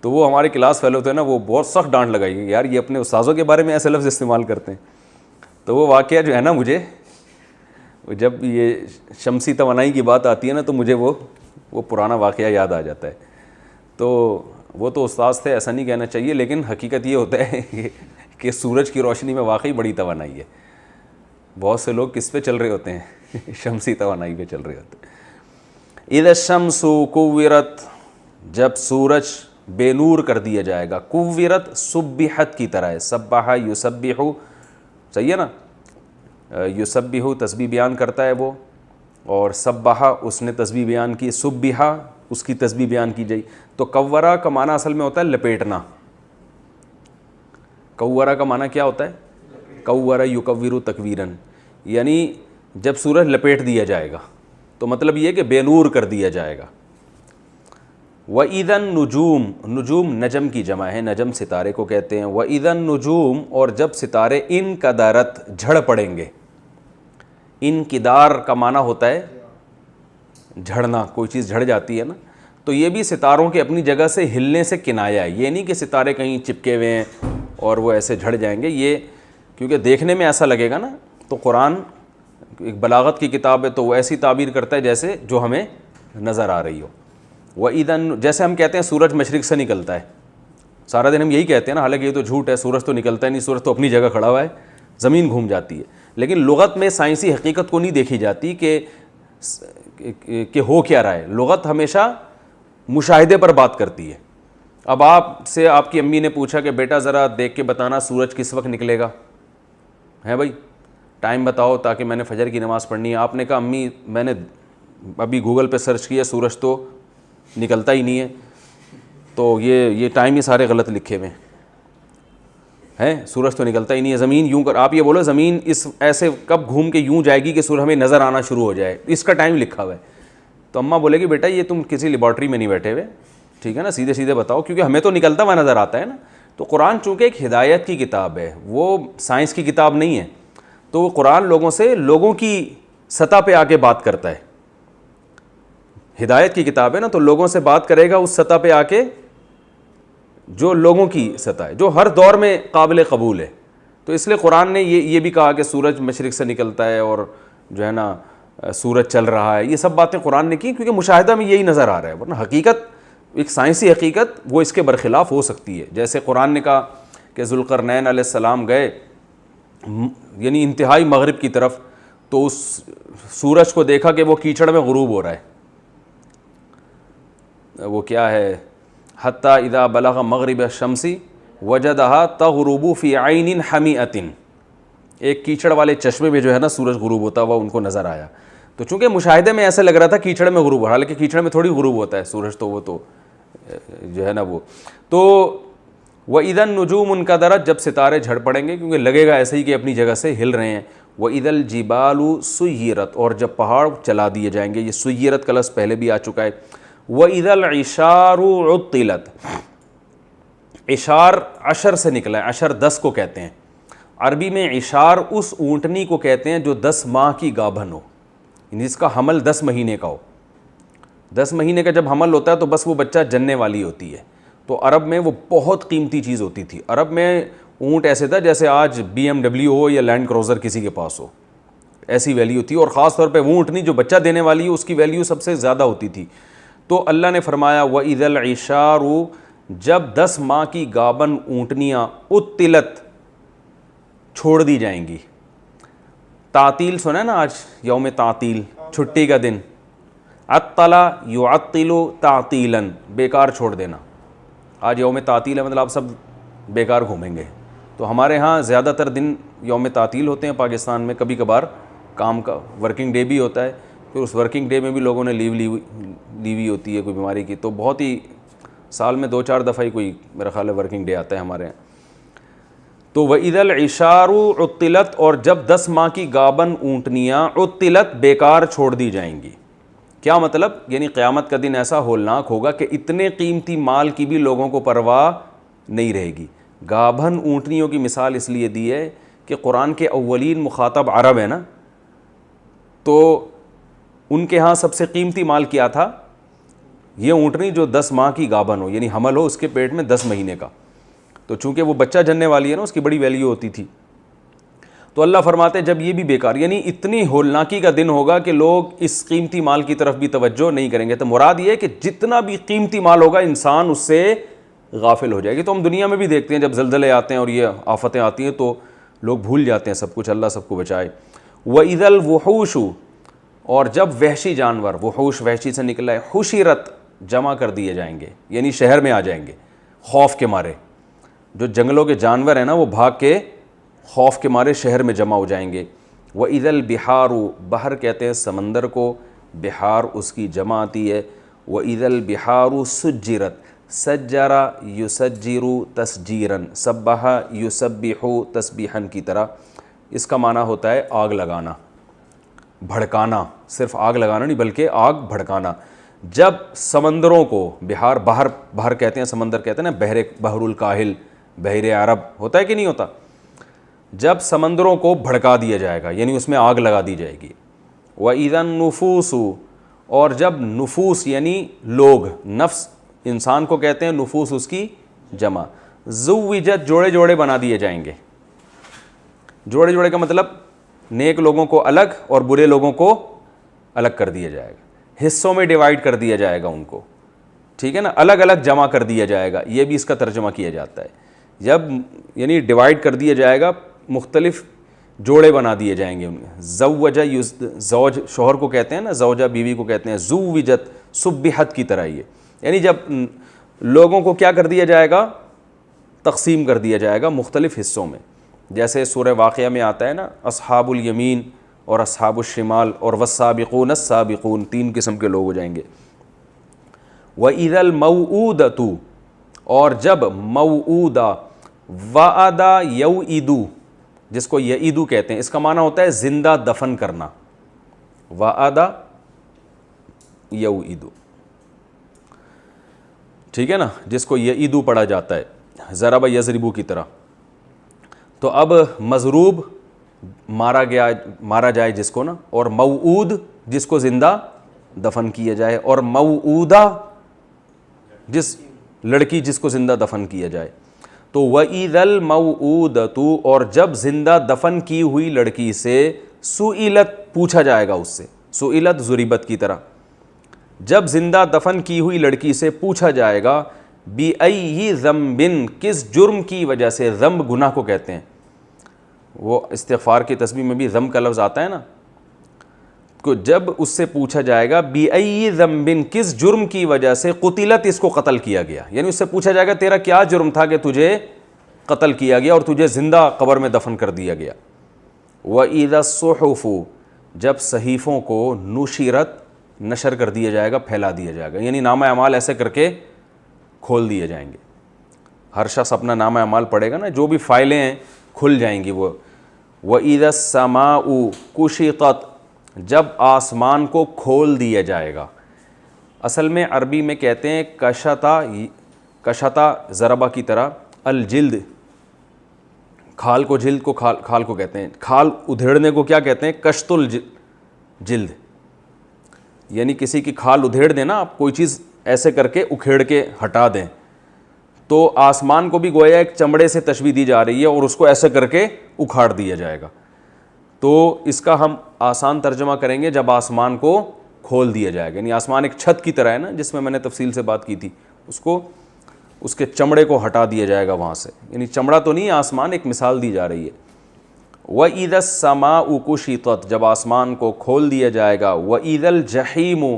تو وہ ہمارے کلاس فیلو تھے نا، وہ بہت سخت ڈانٹ لگائی یار یہ اپنے استاذوں کے بارے میں ایسے لفظ استعمال کرتے ہیں. تو وہ واقعہ جو ہے نا، مجھے جب یہ شمسی توانائی کی بات آتی ہے نا تو مجھے وہ پرانا واقعہ یاد آ جاتا ہے. تو وہ تو استاذ تھے، ایسا نہیں کہنا چاہیے، لیکن حقیقت یہ ہوتا ہے کہ سورج کی روشنی میں واقعی بڑی توانائی ہے. بہت سے لوگ کس پہ چل رہے ہوتے ہیں؟ شمسی توانائی پہ چل رہے ہوتے ہیں. اذا الشمس کورت، جب سورج بے نور کر دیا جائے گا. کورت سبحت کی طرح ہے، سبح یسبح، صحیح ہے نا، یسبح تسبیح بیان کرتا ہے وہ، اور سبح اس نے تسبیح بیان کی، سبحہ اس کی تسبیح بیان کی جائے. تو کورہ کا معنی اصل میں ہوتا ہے لپیٹنا. کورہ کا معنی کیا ہوتا ہے؟ کورہ یکور تکویرن، یعنی جب سورج لپیٹ دیا جائے گا، تو مطلب یہ کہ بے نور کر دیا جائے گا. وَإِذَا النُّجُومُ، نجوم نجم کی جمع ہے، نجم ستارے کو کہتے ہیں. وَإِذَا النُّجُومُ، اور جب ستارے انکدرت جھڑ پڑیں گے. انکدار کا معنی ہوتا ہے جھڑنا، کوئی چیز جھڑ جاتی ہے نا، تو یہ بھی ستاروں کے اپنی جگہ سے ہلنے سے کنایا ہے. یہ نہیں کہ ستارے کہیں چپکے ہوئے ہیں اور وہ ایسے جھڑ جائیں گے، یہ کیونکہ دیکھنے میں ایسا لگے گا نا. تو قرآن ایک بلاغت کی کتاب ہے، تو وہ ایسی تعبیر کرتا ہے جیسے جو ہمیں نظر آ رہی ہو. وَإِذَا، جیسے ہم کہتے ہیں سورج مشرق سے نکلتا ہے، سارا دن ہم یہی کہتے ہیں نا، حالانکہ یہ تو جھوٹ ہے، سورج تو نکلتا ہی نہیں، سورج تو اپنی جگہ کھڑا ہوا ہے، زمین گھوم جاتی ہے. لیکن لغت میں سائنسی حقیقت کو نہیں دیکھی جاتی کہ ہو کیا رہا ہے. لغت ہمیشہ مشاہدے پر بات کرتی ہے. اب آپ سے آپ کی امی نے پوچھا کہ بیٹا ذرا دیکھ کے بتانا سورج کس وقت نکلے گا، ہے بھائی ٹائم بتاؤ تاکہ میں نے فجر کی نماز پڑھنی ہے. آپ نے کہا امی میں نے ابھی گوگل پہ سرچ کیا، سورج تو نکلتا ہی نہیں ہے، تو یہ ٹائم ہی سارے غلط لکھے ہوئے ہیں، سورج تو نکلتا ہی نہیں ہے. زمین یوں کر، آپ یہ بولو زمین اس ایسے کب گھوم کے یوں جائے گی کہ سورج ہمیں نظر آنا شروع ہو جائے، اس کا ٹائم لکھا ہوا ہے. تو اماں بولے گی بیٹا یہ تم کسی لیبارٹری میں نہیں بیٹھے ہوئے، ٹھیک ہے نا، سیدھے سیدھے بتاؤ، کیونکہ ہمیں تو نکلتا ہوا نظر آتا ہے نا. تو قرآن چونکہ ایک ہدایت کی کتاب ہے، وہ سائنس کی کتاب نہیں ہے، تو وہ قرآن لوگوں کی سطح پہ آ کے بات کرتا ہے. ہدایت کی کتاب ہے نا، تو لوگوں سے بات کرے گا اس سطح پہ آ کے جو لوگوں کی سطح ہے، جو ہر دور میں قابل قبول ہے. تو اس لیے قرآن نے یہ بھی کہا کہ سورج مشرق سے نکلتا ہے اور جو ہے نا سورج چل رہا ہے. یہ سب باتیں قرآن نے کی کیونکہ مشاہدہ میں یہی نظر آ رہا ہے، ورنہ حقیقت ایک سائنسی حقیقت وہ اس کے برخلاف ہو سکتی ہے. جیسے قرآن نے کہا کہ ذوالقرنین علیہ السلام گئے یعنی انتہائی مغرب کی طرف، تو اس سورج کو دیکھا کہ وہ کیچڑ میں غروب ہو رہا ہے. وہ کیا ہے، حتیٰ اذا بلغ مغرب الشمس وجدہا تغرب فی عین حمیۃ، ایک کیچڑ والے چشمے میں جو ہے نا سورج غروب ہوتا ہوا ان کو نظر آیا. تو چونکہ مشاہدے میں ایسا لگ رہا تھا کیچڑ میں غروب ہو رہا، حالانکہ کیچڑ میں تھوڑی غروب ہوتا ہے سورج، تو وہ تو جو ہے نا وہ. تو وَإِذَا النُّجُومُ انْكَدَرَتْ، جب ستارے جھڑ پڑیں گے، کیونکہ لگے گا ایسے ہی کہ اپنی جگہ سے ہل رہے ہیں. وَإِذَا الْجِبَالُ سُيِّرَتْ، اور جب پہاڑ چلا دیے جائیں گے. یہ سُيِّرت کا لفظ پہلے بھی آ چکا ہے. وَإِذَا الْعِشَارُ عُطِّلَتْ، عشار عشر سے نکلا ہے، عشر 10 کو کہتے ہیں. عربی میں عشار اس اونٹنی کو کہتے ہیں جو 10 ماہ کی گابھن ہو، یعنی اس کا حمل 10 مہینے کا ہو. 10 مہینے کا جب حمل ہوتا ہے تو بس وہ بچہ جننے والی ہوتی ہے. تو عرب میں وہ بہت قیمتی چیز ہوتی تھی. عرب میں اونٹ ایسے تھا جیسے آج BMW ہو یا لینڈ کروزر کسی کے پاس ہو، ایسی ویلیو تھی. اور خاص طور پہ وہ اونٹنی جو بچہ دینے والی ہے اس کی ویلیو سب سے زیادہ ہوتی تھی. تو اللہ نے فرمایا وَإِذَا الْعِشَارُ، جب 10 ماہ کی گابن اونٹنیاں عُطِّلَتْ چھوڑ دی جائیں گی. تعطیل سنا ہے نا، آج یوم تعطیل، چھٹی کا دن. عطل یعطل تعطیلا، بیکار چھوڑ دینا. آج یوم تعطیل ہے، مطلب آپ سب بیکار گھومیں گے. تو ہمارے ہاں زیادہ تر دن یوم تعطیل ہوتے ہیں پاکستان میں، کبھی کبھار کام کا ورکنگ ڈے بھی ہوتا ہے. پھر اس ورکنگ ڈے میں بھی لوگوں نے لیو لی ہوئی ہوتی ہے کوئی بیماری کی، تو بہت ہی سال میں 2-4 دفعہ ہی کوئی میرا خیال ہے ورکنگ ڈے آتا ہے ہمارے یہاں۔ تو وَإِذَا الْعِشَارُ عُطِّلَتْ، اور جب 10 ماہ کی گابن اونٹنیاں عُطِّلَتْ بیکار چھوڑ دی جائیں گی۔ کیا مطلب؟ یعنی قیامت کا دن ایسا ہولناک ہوگا کہ اتنے قیمتی مال کی بھی لوگوں کو پرواہ نہیں رہے گی۔ گابھن اونٹنیوں کی مثال اس لیے دی ہے کہ قرآن کے اولین مخاطب عرب ہیں نا، تو ان کے ہاں سب سے قیمتی مال کیا تھا؟ یہ اونٹنی جو 10 ماہ کی گابھن ہو، یعنی حمل ہو اس کے پیٹ میں 10 مہینے کا، تو چونکہ وہ بچہ جننے والی ہے نا، اس کی بڑی ویلیو ہوتی تھی۔ تو اللہ فرماتے ہیں جب یہ بھی بیکار، یعنی اتنی ہولناکی کا دن ہوگا کہ لوگ اس قیمتی مال کی طرف بھی توجہ نہیں کریں گے۔ تو مراد یہ ہے کہ جتنا بھی قیمتی مال ہوگا انسان اس سے غافل ہو جائے گی۔ تو ہم دنیا میں بھی دیکھتے ہیں جب زلزلے آتے ہیں اور یہ آفتیں آتی ہیں تو لوگ بھول جاتے ہیں سب کچھ، اللہ سب کو بچائے۔ وَإِذَا الْوُحُوشُ، اور جب وحشی جانور، وحوش وحشی سے نکلا ہے، حشرت جمع کر دیے جائیں گے، یعنی شہر میں آ جائیں گے خوف کے مارے۔ جو جنگلوں کے جانور ہیں نا وہ بھاگ کے خوف کے مارے شہر میں جمع ہو جائیں گے۔ وَإِذَا الْبِحَارُ، بحر کہتے ہیں سمندر کو، بحار اس کی جمع آتی ہے۔ وَإِذَا الْبِحَارُ سُجِّرَتْ، سجرا یسجر تسجیرن، سبح یسبح تسبیحن کی طرح۔ اس کا معنی ہوتا ہے آگ لگانا، بھڑکانا، صرف آگ لگانا نہیں بلکہ آگ بھڑکانا۔ جب سمندروں کو، بحر کہتے ہیں سمندر کہتے ہیں نا، بحر الکاہل، بحر عرب ہوتا ہے کہ نہیں ہوتا، جب سمندروں کو بھڑکا دیا جائے گا یعنی اس میں آگ لگا دی جائے گی۔ وَإِذَا النُّفُوسُ، اور جب نفوس یعنی لوگ، نفس انسان کو کہتے ہیں، نفوس اس کی جمع، زُوِّجَت جوڑے جوڑے بنا دیے جائیں گے۔ جوڑے جوڑے کا مطلب نیک لوگوں کو الگ اور برے لوگوں کو الگ کر دیا جائے گا، حصوں میں ڈیوائیڈ کر دیا جائے گا ان کو، ٹھیک ہے نا، الگ الگ جمع کر دیا جائے گا، یہ بھی اس کا ترجمہ کیا جاتا ہے۔ جب یعنی ڈیوائیڈ کر دیا جائے گا، مختلف جوڑے بنا دیے جائیں گے ان میں۔ زوجہ، زوج شوہر کو کہتے ہیں نا، زوجہ بیوی کو کہتے ہیں، زوجت سبحت کی طرح یہ، یعنی جب لوگوں کو کیا کر دیا جائے گا، تقسیم کر دیا جائے گا مختلف حصوں میں۔ جیسے سورہ واقعہ میں آتا ہے نا، اصحاب الیمین اور اصحاب الشمال اور والسابقون السابقون، 3 قسم کے لوگ ہو جائیں گے۔ وَإِذَا الْمَوْعُودَةُ، اور جب موعودہ، وعدہ یوعدو، جس کو یعیدو کہتے ہیں، اس کا معنی ہوتا ہے زندہ دفن کرنا، وعدہ یوعدو، ٹھیک ہے نا، جس کو یعیدو پڑھا جاتا ہے ضرب یضربو کی طرح۔ تو اب مضروب مارا جائے جس کو نا، اور موعود جس کو زندہ دفن کیا جائے، اور موعودہ جس لڑکی جس کو زندہ دفن کیا جائے۔ تو وَإِذَا الْمَوْعُودَةُ، اور جب زندہ دفن کی ہوئی لڑکی سے سئلت، پوچھا جائے گا اس سے، سئلت ضربت کی طرح، جب زندہ دفن کی ہوئی لڑکی سے پوچھا جائے گا، بِأَيِّ ذَنبٍ، کس جرم کی وجہ سے، ذنب گناہ کو کہتے ہیں، وہ استغفار کی تسبیح میں بھی ذنب کا لفظ آتا ہے نا، کو جب اس سے پوچھا جائے گا بِأَيِّ ذَنبٍ، کس جرم کی وجہ سے، قتلت، اس کو قتل کیا گیا، یعنی اس سے پوچھا جائے گا تیرا کیا جرم تھا کہ تجھے قتل کیا گیا اور تجھے زندہ قبر میں دفن کر دیا گیا۔ وَإِذَا الصُّحُفُ، جب صحیفوں کو نشرت، نشر کر دیا جائے گا، پھیلا دیا جائے گا، یعنی نامہ اعمال ایسے کر کے کھول دیے جائیں گے، ہر شخص اپنا نامہ اعمال پڑھے گا نا، جو بھی فائلیں ہیں کھل جائیں گی وہ۔ وَإِذَا السَّمَاءُ كُشِطَتْ، جب آسمان کو کھول دیا جائے گا، اصل میں عربی میں کہتے ہیں کشتا ضربہ کی طرح، الجلد، کھال کو، جلد کو کھال کو کہتے ہیں، کھال ادھیڑنے کو کیا کہتے ہیں، کشت الجلد، یعنی کسی کی کھال ادھیڑ دیں نا آپ، کوئی چیز ایسے کر کے اکھیڑ کے ہٹا دیں، تو آسمان کو بھی گویا ایک چمڑے سے تشبیہ دی جا رہی ہے اور اس کو ایسے کر کے اکھاڑ دیا جائے گا۔ تو اس کا ہم آسان ترجمہ کریں گے جب آسمان کو کھول دیا جائے گا، یعنی آسمان ایک چھت کی طرح ہے نا، جس میں نے تفصیل سے بات کی تھی، اس کو، اس کے چمڑے کو ہٹا دیا جائے گا وہاں سے، یعنی چمڑا تو نہیں، آسمان ایک مثال دی جا رہی ہے۔ وَإِذَا السَّمَاءُ كُشِطَتْ، جب آسمان کو کھول دیا جائے گا۔ وَإِذَا الْجَحِيمُ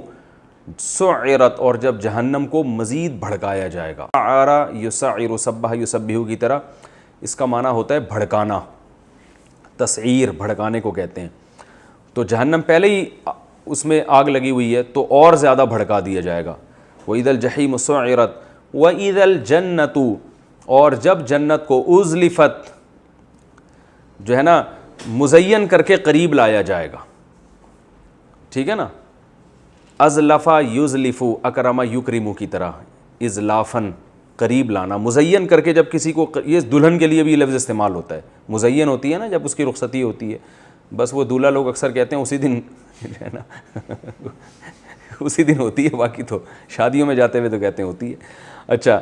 سُعِّرَتْ، اور جب جہنم کو مزید بھڑکایا جائے گا، سَعَرَ یُسَعِّرُ، سَبَّحَ یُسَبِّحُ کی طرح، اس کا معنی ہوتا ہے بھڑکانا، تسعیر، بھڑکانے کو کہتے ہیں۔ تو جہنم پہلے ہی اس میں آگ لگی ہوئی ہے تو اور زیادہ بھڑکا دیا جائے گا. وَإِذَا الْجَحِيمُ سُعِّرَتْ وَإِذَا الْجَنَّةُ, اور جب جنت کو اُزْلِفَت جو ہے نا مزین کر کے قریب لایا جائے گا. ٹھیک ہے نا, ازلفا یزلفو اکرما یکرمو کی طرح, ازلافن قریب لانا, مزین کر کے جب کسی کو, یہ دلہن کے لیے بھی لفظ استعمال ہوتا ہے, مزین ہوتی ہے نا جب اس کی رخصتی ہوتی ہے, بس وہ دولہا لوگ اکثر کہتے ہیں اسی دن ہے نا اسی دن ہوتی ہے, باقی تو شادیوں میں جاتے ہوئے تو کہتے ہیں ہوتی ہے. اچھا,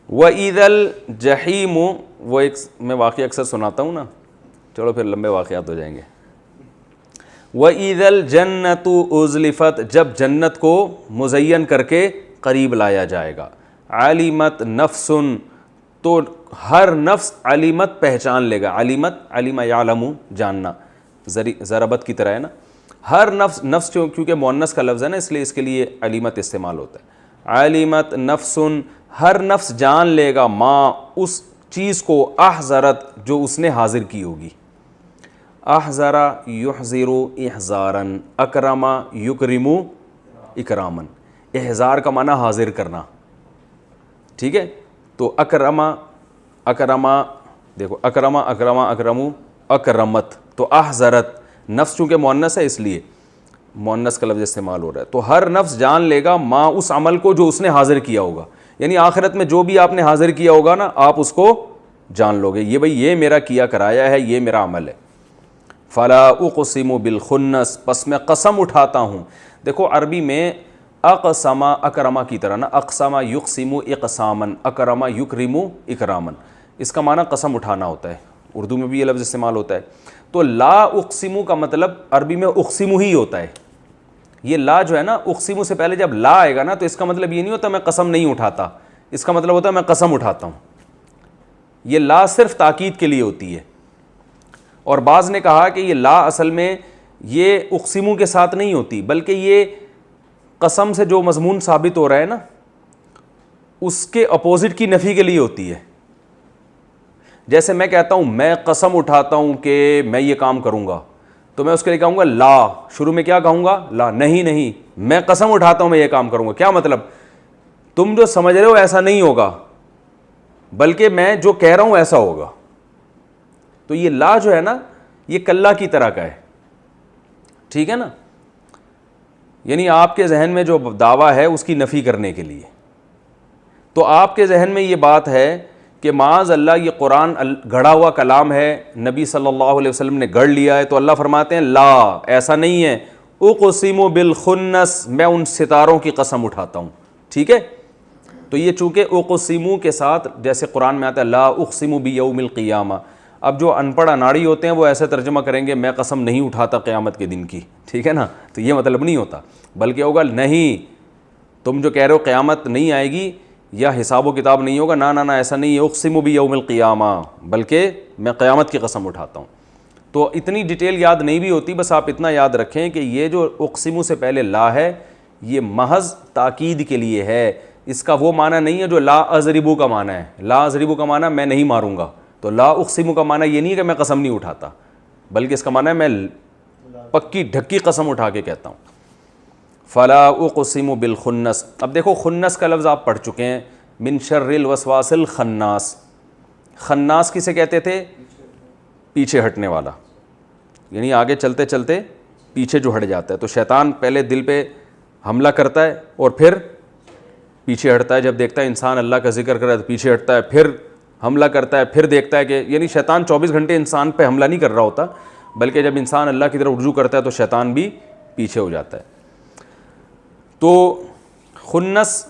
وَإِذَا الْجَحِيمُ, وہ ایک میں واقعہ اکثر سناتا ہوں نا, چلو پھر لمبے واقعات ہو جائیں گے. وَإِذَا الْجَنَّةُ أُزْلِفَتْ, جب جنت کو مزین کر کے قریب لایا جائے گا. عَلِمَتْ نَفْسٌ, تو ہر نفس, علیمت پہچان لے گا, علیمت علم یعلم جاننا, ضربت کی طرح ہے نا, ہر نفس کیونکہ مؤنث کا لفظ ہے نا اس لیے اس کے لیے علیمت استعمال ہوتا ہے. علیمت نفس, ہر نفس جان لے گا, ما, اس چیز کو, احضرت, جو اس نے حاضر کی ہوگی. احضر یحضر احضاراً, اکرم یکرم اکراماً, احضار کا معنی حاضر کرنا. ٹھیک ہے, تو اکرم دیکھو, اکرم اکرمت, تو احضرت, نفس چونکہ مؤنث ہے اس لیے مؤنث کا لفظ استعمال ہو رہا ہے. تو ہر نفس جان لے گا ما, اس عمل کو جو اس نے حاضر کیا ہوگا, یعنی آخرت میں جو بھی آپ نے حاضر کیا ہوگا نا آپ اس کو جان لو گے, یہ بھئی یہ میرا کیا کرایا ہے, یہ میرا عمل ہے. فلا اقسم بالخنس, پس میں قسم اٹھاتا ہوں. دیکھو عربی میں اقسما اکرما کی طرح نا, اقسما یقسم اقسامن, اکرما یکرم اکرامن, اس کا معنی قسم اٹھانا ہوتا ہے. اردو میں بھی یہ لفظ استعمال ہوتا ہے. تو لا اقسم کا مطلب عربی میں اقسم ہی ہوتا ہے. یہ لا جو ہے نا, اقسم سے پہلے جب لا آئے گا نا تو اس کا مطلب یہ نہیں ہوتا میں قسم نہیں اٹھاتا, اس کا مطلب ہوتا ہے میں قسم اٹھاتا ہوں. یہ لا صرف تاکید کے لیے ہوتی ہے. اور بعض نے کہا کہ یہ لا اصل میں یہ اقسموں کے ساتھ نہیں ہوتی, بلکہ یہ قسم سے جو مضمون ثابت ہو رہا ہے نا اس کے اپوزٹ کی نفی کے لیے ہوتی ہے. جیسے میں کہتا ہوں میں قسم اٹھاتا ہوں کہ میں یہ کام کروں گا, تو میں اس کے لیے کہوں گا لا, شروع میں کیا کہوں گا, لا, نہیں میں قسم اٹھاتا ہوں میں یہ کام کروں گا. کیا مطلب, تم جو سمجھ رہے ہو ایسا نہیں ہوگا, بلکہ میں جو کہہ رہا ہوں ایسا ہوگا. تو یہ لا جو ہے نا یہ کلا کی طرح کا ہے. ٹھیک ہے نا, یعنی آپ کے ذہن میں جو دعویٰ ہے اس کی نفی کرنے کے لیے. تو آپ کے ذہن میں یہ بات ہے کہ معاذ اللہ یہ قرآن گھڑا ہوا کلام ہے, نبی صلی اللہ علیہ وسلم نے گھڑ لیا ہے, تو اللہ فرماتے ہیں لا, ایسا نہیں ہے. اقسم بالخنس, میں ان ستاروں کی قسم اٹھاتا ہوں. ٹھیک ہے, تو یہ چونکہ اقسم کے ساتھ جیسے قرآن میں آتا ہے لا اقسم بیوم القیامہ, اب جو ان پڑھ اناڑی ہوتے ہیں وہ ایسے ترجمہ کریں گے میں قسم نہیں اٹھاتا قیامت کے دن کی. ٹھیک ہے نا, تو یہ مطلب نہیں ہوتا, بلکہ ہوگا نہیں تم جو کہہ رہے ہو قیامت نہیں آئے گی یا حساب و کتاب نہیں ہوگا, نہ ایسا نہیں ہے. اقسم بیوم القیامہ, بلکہ میں قیامت کی قسم اٹھاتا ہوں. تو اتنی ڈیٹیل یاد نہیں بھی ہوتی, بس آپ اتنا یاد رکھیں کہ یہ جو اقسم سے پہلے لا ہے یہ محض تاکید کے لیے ہے. اس کا وہ معنی نہیں ہے جو لا اضربو کا معنی ہے. لا اضربو کا معنی میں نہیں ماروں گا, تو لا اقسم کا معنی یہ نہیں ہے کہ میں قسم نہیں اٹھاتا, بلکہ اس کا معنی ہے میں پکی ڈھکی قسم اٹھا کے کہتا ہوں. فلا اقسم بالخنس. اب دیکھو خنس کا لفظ آپ پڑھ چکے ہیں, من شر الوسواس الخناس. خناس کسے کہتے تھے, پیچھے ہٹنے والا, یعنی آگے چلتے چلتے پیچھے جو ہٹ جاتا ہے. تو شیطان پہلے دل پہ حملہ کرتا ہے اور پھر پیچھے ہٹتا ہے. جب دیکھتا ہے انسان اللہ کا ذکر کر رہا ہے تو پیچھے ہٹتا ہے, پھر حملہ کرتا ہے, پھر دیکھتا ہے کہ, یعنی شیطان 24 گھنٹے انسان پہ حملہ نہیں کر رہا ہوتا, بلکہ جب انسان اللہ کی طرف رجوع کرتا ہے تو شیطان بھی پیچھے ہو جاتا ہے. تو خنس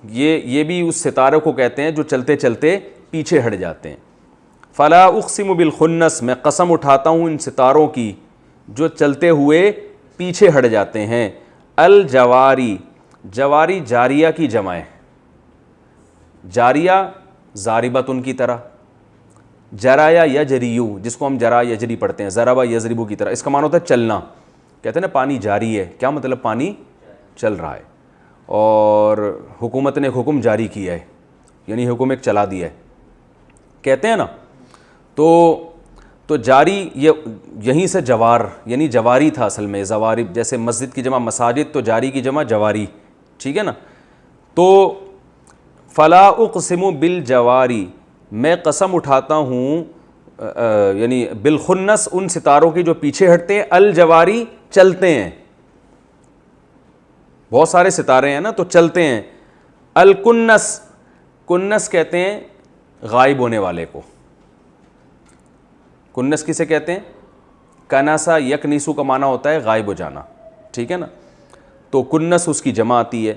یہ بھی اس ستارے کو کہتے ہیں جو چلتے چلتے پیچھے ہٹ جاتے ہیں. فلا اقسم بالخنس, میں قسم اٹھاتا ہوں ان ستاروں کی جو چلتے ہوئے پیچھے ہٹ جاتے ہیں. الجواری, جواری جاریہ کی جمع ہے, جاریہ ضاربت ان کی طرح, جرایا یجریو جس کو ہم جرا یجری پڑھتے ہیں, ضربا یضربو کی طرح. اس کا معنی ہوتا ہے چلنا. کہتے ہیں نا پانی جاری ہے, کیا مطلب پانی چل رہا ہے, اور حکومت نے حکم جاری کیا ہے, یعنی حکم ایک چلا دیا ہے, کہتے ہیں نا. تو تو جاری یہیں سے جوار یعنی جواری تھا اصل میں، زوارب، جیسے مسجد کی جمع مساجد تو جاری کی جمع جواری، ٹھیک ہے نا. تو فلا اقسم بالجواری، میں قسم اٹھاتا ہوں یعنی بالخنس، ان ستاروں کی جو پیچھے ہٹتے ہیں، الجواری چلتے ہیں، بہت سارے ستارے ہیں نا تو چلتے ہیں. الکنس، کنس کہتے ہیں غائب ہونے والے کو. کنس کسے کہتے ہیں؟ کناسا یکنیسو کا معنی ہوتا ہے غائب ہو جانا، ٹھیک ہے نا. تو کنس اس کی جمع آتی ہے.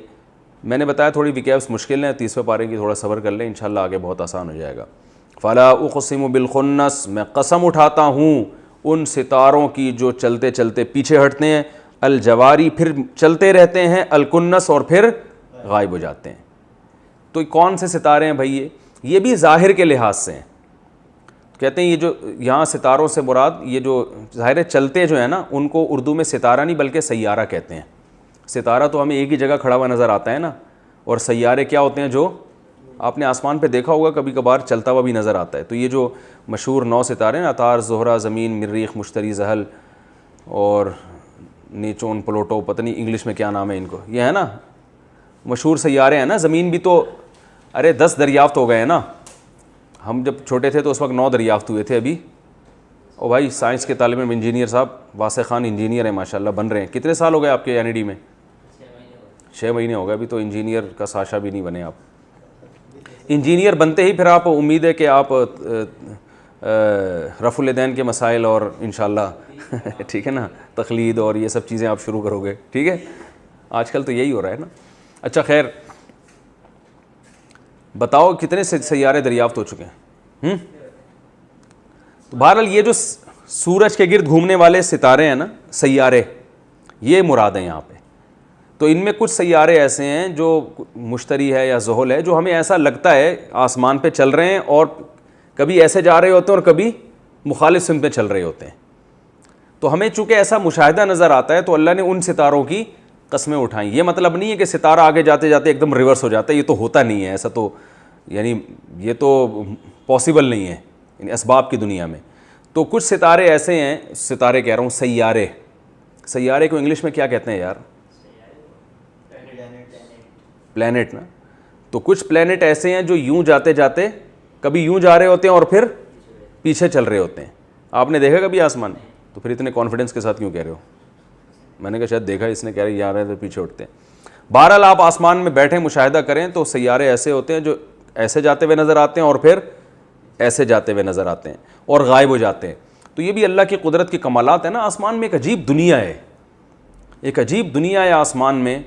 میں نے بتایا تھوڑی وکیبس مشکل ہیں، 30ویں پارے کی تھوڑا صبر کر لیں، انشاءاللہ آگے بہت آسان ہو جائے گا. فلا اقسم بالخنس، میں قسم اٹھاتا ہوں ان ستاروں کی جو چلتے چلتے پیچھے ہٹتے ہیں، الجواری پھر چلتے رہتے ہیں، الکنس اور پھر غائب ہو جاتے ہیں. تو کون سے ستارے ہیں بھائی؟ یہ بھی ظاہر کے لحاظ سے ہیں. کہتے ہیں یہ جو یہاں ستاروں سے مراد یہ جو ظاہر چلتے جو ہیں نا، ان کو اردو میں ستارہ نہیں بلکہ سیارہ کہتے ہیں. ستارہ تو ہمیں ایک ہی جگہ کھڑا ہوا نظر آتا ہے نا، اور سیارے کیا ہوتے ہیں جو آپ نے آسمان پہ دیکھا ہوگا کبھی کبھار چلتا ہوا بھی نظر آتا ہے. تو یہ جو مشہور 9 ستارے ہیں، عطار، زہرہ، زمین، مریخ، مشتری، زحل اور نیچون، پلوٹو، پتہ نہیں انگلش میں کیا نام ہے ان کو، یہ ہے نا مشہور سیارے ہیں نا. زمین بھی تو 10 دریافت ہو گئے ہیں نا. ہم جب چھوٹے تھے تو اس وقت 9 دریافت ہوئے تھے ابھی. او بھائی سائنس کے طالب علم انجینئر صاحب، واسع خان انجینئر ہیں ماشاءاللہ، بن رہے ہیں. کتنے سال ہو گئے آپ کے این ای ڈی میں؟ 6 مہینے ہو گئے. ابھی تو انجینئر کا ساشا بھی نہیں بنے آپ. انجینئر بنتے ہی پھر آپ امید ہے کہ آپ رفع الیدین کے مسائل اور انشاءاللہ ٹھیک ہے نا تقلید اور یہ سب چیزیں آپ شروع کرو گے. ٹھیک ہے، آج کل تو یہی ہو رہا ہے نا. اچھا خیر، بتاؤ کتنے سیارے دریافت ہو چکے ہیں؟ بہرحال یہ جو سورج کے گرد گھومنے والے ستارے ہیں نا، سیارے، یہ مراد ہیں یہاں پہ. تو ان میں کچھ سیارے ایسے ہیں جو مشتری ہے یا زحل ہے، جو ہمیں ایسا لگتا ہے آسمان پہ چل رہے ہیں اور کبھی ایسے جا رہے ہوتے ہیں اور کبھی مخالف سمت میں چل رہے ہوتے ہیں. تو ہمیں چونکہ ایسا مشاہدہ نظر آتا ہے تو اللہ نے ان ستاروں کی قسمیں اٹھائیں. یہ مطلب نہیں ہے کہ ستارہ آگے جاتے جاتے ایک دم ریورس ہو جاتا ہے، یہ تو ہوتا نہیں ہے ایسا. تو یعنی یہ تو پاسبل نہیں ہے یعنی اسباب کی دنیا میں. تو کچھ ستارے ایسے ہیں، ستارے کہہ رہا ہوں، سیارے. سیارے کو انگلش میں کیا کہتے ہیں یار؟ پلینٹ نا. تو کچھ پلینٹ ایسے ہیں جو یوں جاتے جاتے کبھی یوں جا رہے ہوتے ہیں اور پھر پیچھے چل رہے ہوتے ہیں. آپ نے دیکھا کبھی آسمان؟ تو پھر اتنے کانفیڈنس کے ساتھ کیوں کہہ رہے ہو؟ میں نے کہا شاید دیکھا، اس نے کہہ رہے جا رہے ہیں تو پیچھے اٹھتے ہیں. بہرحال آپ آسمان میں بیٹھے مشاہدہ کریں تو سیارے ایسے ہوتے ہیں جو ایسے جاتے ہوئے نظر آتے ہیں اور پھر ایسے جاتے ہوئے نظر آتے ہیں اور غائب ہو جاتے ہیں. تو یہ بھی اللہ کی قدرت کی کمالات ہیں نا. آسمان میں ایک عجیب دنیا ہے، ایک عجیب دنیا ہے آسمان میں.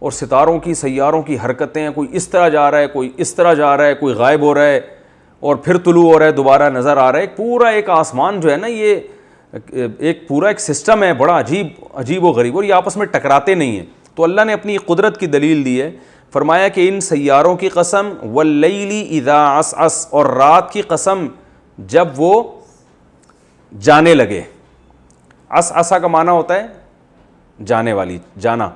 اور ستاروں کی، سیاروں کی حرکتیں، کوئی اس طرح جا رہا ہے، کوئی اس طرح جا رہا ہے، کوئی غائب ہو رہا ہے اور پھر طلوع ہو رہا ہے، دوبارہ نظر آ رہا ہے. پورا ایک آسمان جو ہے نا، یہ ایک پورا ایک سسٹم ہے بڑا عجیب و غریب، اور یہ آپس میں ٹکراتے نہیں ہیں. تو اللہ نے اپنی قدرت کی دلیل دی ہے. فرمایا کہ ان سیاروں کی قسم، واللیل اذا عسعس، اور رات کی قسم جب وہ جانے لگے. عسعسا کا معنی ہوتا ہے جانے والی، جانا.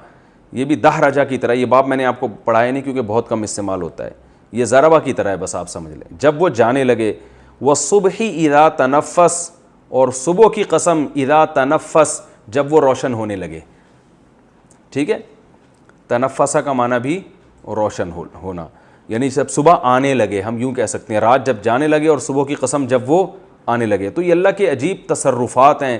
یہ بھی دہرجہ کی طرح، یہ باب میں نے آپ کو پڑھایا نہیں کیونکہ بہت کم استعمال ہوتا ہے. یہ ضربہ کی طرح ہے، بس آپ سمجھ لیں. جب وہ جانے لگے. والصبح اذا تنفس، اور صبح کی قسم اذا تنفس، جب وہ روشن ہونے لگے. ٹھیک ہے، تنفسا کا معنی بھی روشن ہونا، یعنی جب صبح آنے لگے، ہم یوں کہہ سکتے ہیں رات جب جانے لگے اور صبح کی قسم جب وہ آنے لگے. تو یہ اللہ کے عجیب تصرفات ہیں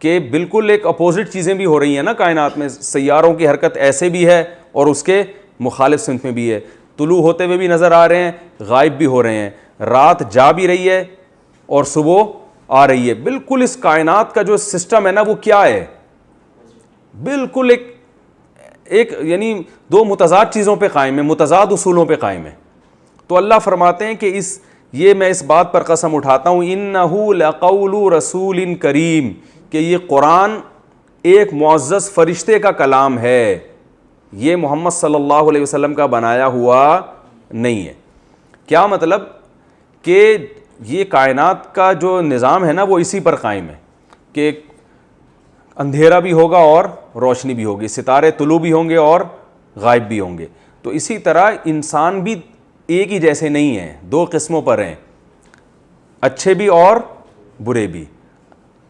کہ بالکل ایک اپوزٹ چیزیں بھی ہو رہی ہیں نا کائنات میں. سیاروں کی حرکت ایسے بھی ہے اور اس کے مخالف سمت میں بھی ہے. طلوع ہوتے ہوئے بھی نظر آ رہے ہیں، غائب بھی ہو رہے ہیں. رات جا بھی رہی ہے اور صبح آ رہی ہے. بالکل اس کائنات کا جو سسٹم ہے نا وہ کیا ہے؟ بالکل ایک یعنی 2 متضاد چیزوں پہ قائم ہے، متضاد اصولوں پہ قائم ہے. تو اللہ فرماتے ہیں کہ میں اس بات پر قسم اٹھاتا ہوں، انہ لقول رسول کریم، کہ یہ قرآن ایک معزز فرشتے کا کلام ہے، یہ محمد صلی اللہ علیہ وسلم کا بنایا ہوا نہیں ہے. کیا مطلب؟ کہ یہ کائنات کا جو نظام ہے نا وہ اسی پر قائم ہے کہ اندھیرا بھی ہوگا اور روشنی بھی ہوگی، ستارے طلوع بھی ہوں گے اور غائب بھی ہوں گے. تو اسی طرح انسان بھی ایک ہی جیسے نہیں ہیں، 2 قسموں پر ہیں، اچھے بھی اور برے بھی.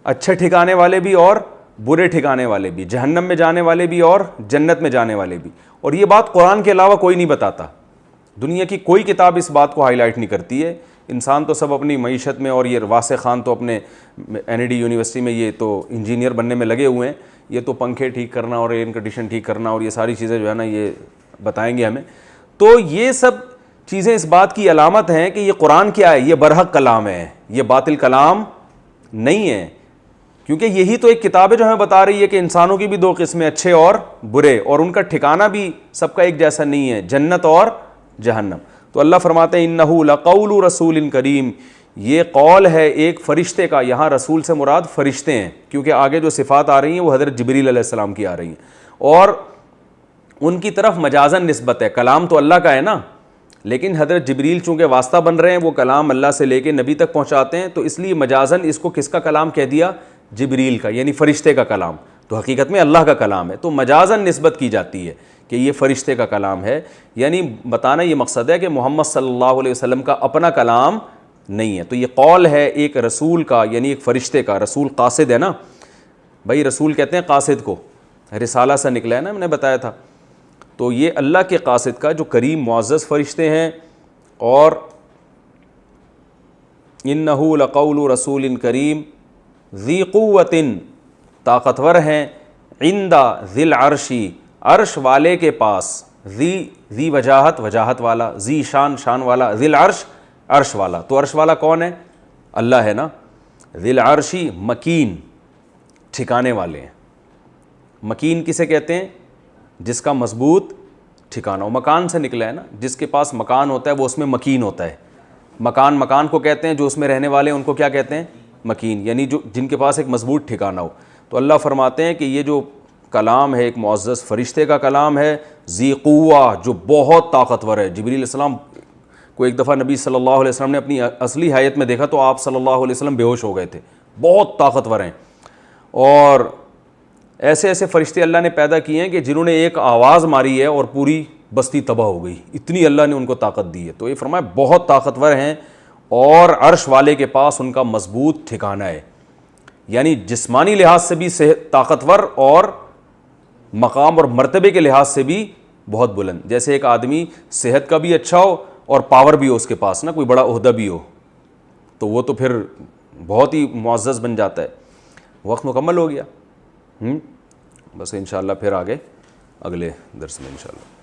اچھے ٹھکانے والے بھی اور برے ٹھکانے والے بھی، جہنم میں جانے والے بھی اور جنت میں جانے والے بھی. اور یہ بات قرآن کے علاوہ کوئی نہیں بتاتا. دنیا کی کوئی کتاب اس بات کو ہائی لائٹ نہیں کرتی ہے. انسان تو سب اپنی معیشت میں، اور یہ واسع خان تو اپنے NED یونیورسٹی میں یہ تو انجینئر بننے میں لگے ہوئے ہیں. یہ تو پنکھے ٹھیک کرنا اور ایئر کنڈیشن ٹھیک کرنا اور یہ ساری چیزیں جو ہے نا یہ بتائیں گے ہمیں. تو یہ سب چیزیں اس بات کی علامت ہیں کہ یہ قرآن کیا ہے، یہ برحق کلام ہے، یہ باطل کلام نہیں ہے. کیونکہ یہی تو ایک کتاب ہے جو ہمیں بتا رہی ہے کہ انسانوں کی بھی دو قسمیں، اچھے اور برے، اور ان کا ٹھکانہ بھی سب کا ایک جیسا نہیں ہے، جنت اور جہنم. تو اللہ فرماتے ہیں انہ لقول رسول کریم، یہ قول ہے ایک فرشتے کا. یہاں رسول سے مراد فرشتے ہیں، کیونکہ آگے جو صفات آ رہی ہیں وہ حضرت جبریل علیہ السلام کی آ رہی ہیں، اور ان کی طرف مجازن نسبت ہے. کلام تو اللہ کا ہے نا، لیکن حضرت جبریل چونکہ واسطہ بن رہے ہیں، وہ کلام اللہ سے لے کے نبی تک پہنچاتے ہیں، تو اس لیے مجازن اس کو کس کا کلام کہہ دیا؟ جبریل کا، یعنی فرشتے کا کلام. تو حقیقت میں اللہ کا کلام ہے، تو مجازن نسبت کی جاتی ہے کہ یہ فرشتے کا کلام ہے. یعنی بتانا یہ مقصد ہے کہ محمد صلی اللہ علیہ وسلم کا اپنا کلام نہیں ہے. تو یہ قول ہے ایک رسول کا، یعنی ایک فرشتے کا. رسول قاصد ہے نا بھائی، رسول کہتے ہیں قاصد کو، رسالہ سے نکلا ہے نا، میں نے بتایا تھا. تو یہ اللہ کے قاصد کا جو کریم معزز فرشتے ہیں. اور انہ لقول رسول کریم ذی قوت، طاقتور ہیں، عند ذی العرشی، عرش والے کے پاس. ذی وجاہت، وجاہت والا، ذی شان، شان والا، ذی العرش، عرش والا. تو عرش والا کون ہے؟ اللہ ہے نا. ذی العرشی، مکین، ٹھکانے والے ہیں. مکین کسے کہتے ہیں؟ جس کا مضبوط ٹھکانہ ہو. مکان سے نکلا ہے نا، جس کے پاس مکان ہوتا ہے وہ اس میں مکین ہوتا ہے. مکان کو کہتے ہیں، جو اس میں رہنے والے ہیں ان کو کیا کہتے ہیں؟ مکین، یعنی جو جن کے پاس ایک مضبوط ٹھکانہ ہو. تو اللہ فرماتے ہیں کہ یہ جو کلام ہے ایک معزز فرشتے کا کلام ہے، ذی قوہ، جو بہت طاقتور ہے. جبریل علیہ السلام کو ایک دفعہ نبی صلی اللہ علیہ وسلم نے اپنی اصلی حیت میں دیکھا تو آپ صلی اللہ علیہ وسلم بے ہوش ہو گئے تھے. بہت طاقتور ہیں. اور ایسے ایسے فرشتے اللہ نے پیدا کیے ہیں کہ جنہوں نے ایک آواز ماری ہے اور پوری بستی تباہ ہو گئی، اتنی اللہ نے ان کو طاقت دی ہے. تو یہ فرمایا بہت طاقتور ہیں، اور عرش والے کے پاس ان کا مضبوط ٹھکانہ ہے. یعنی جسمانی لحاظ سے بھی طاقتور، اور مقام اور مرتبے کے لحاظ سے بھی بہت بلند. جیسے ایک آدمی صحت کا بھی اچھا ہو اور پاور بھی ہو اس کے پاس نا، کوئی بڑا عہدہ بھی ہو، تو وہ تو پھر بہت ہی معزز بن جاتا ہے. وقت مکمل ہو گیا. بس انشاءاللہ پھر آگے اگلے درس میں انشاءاللہ.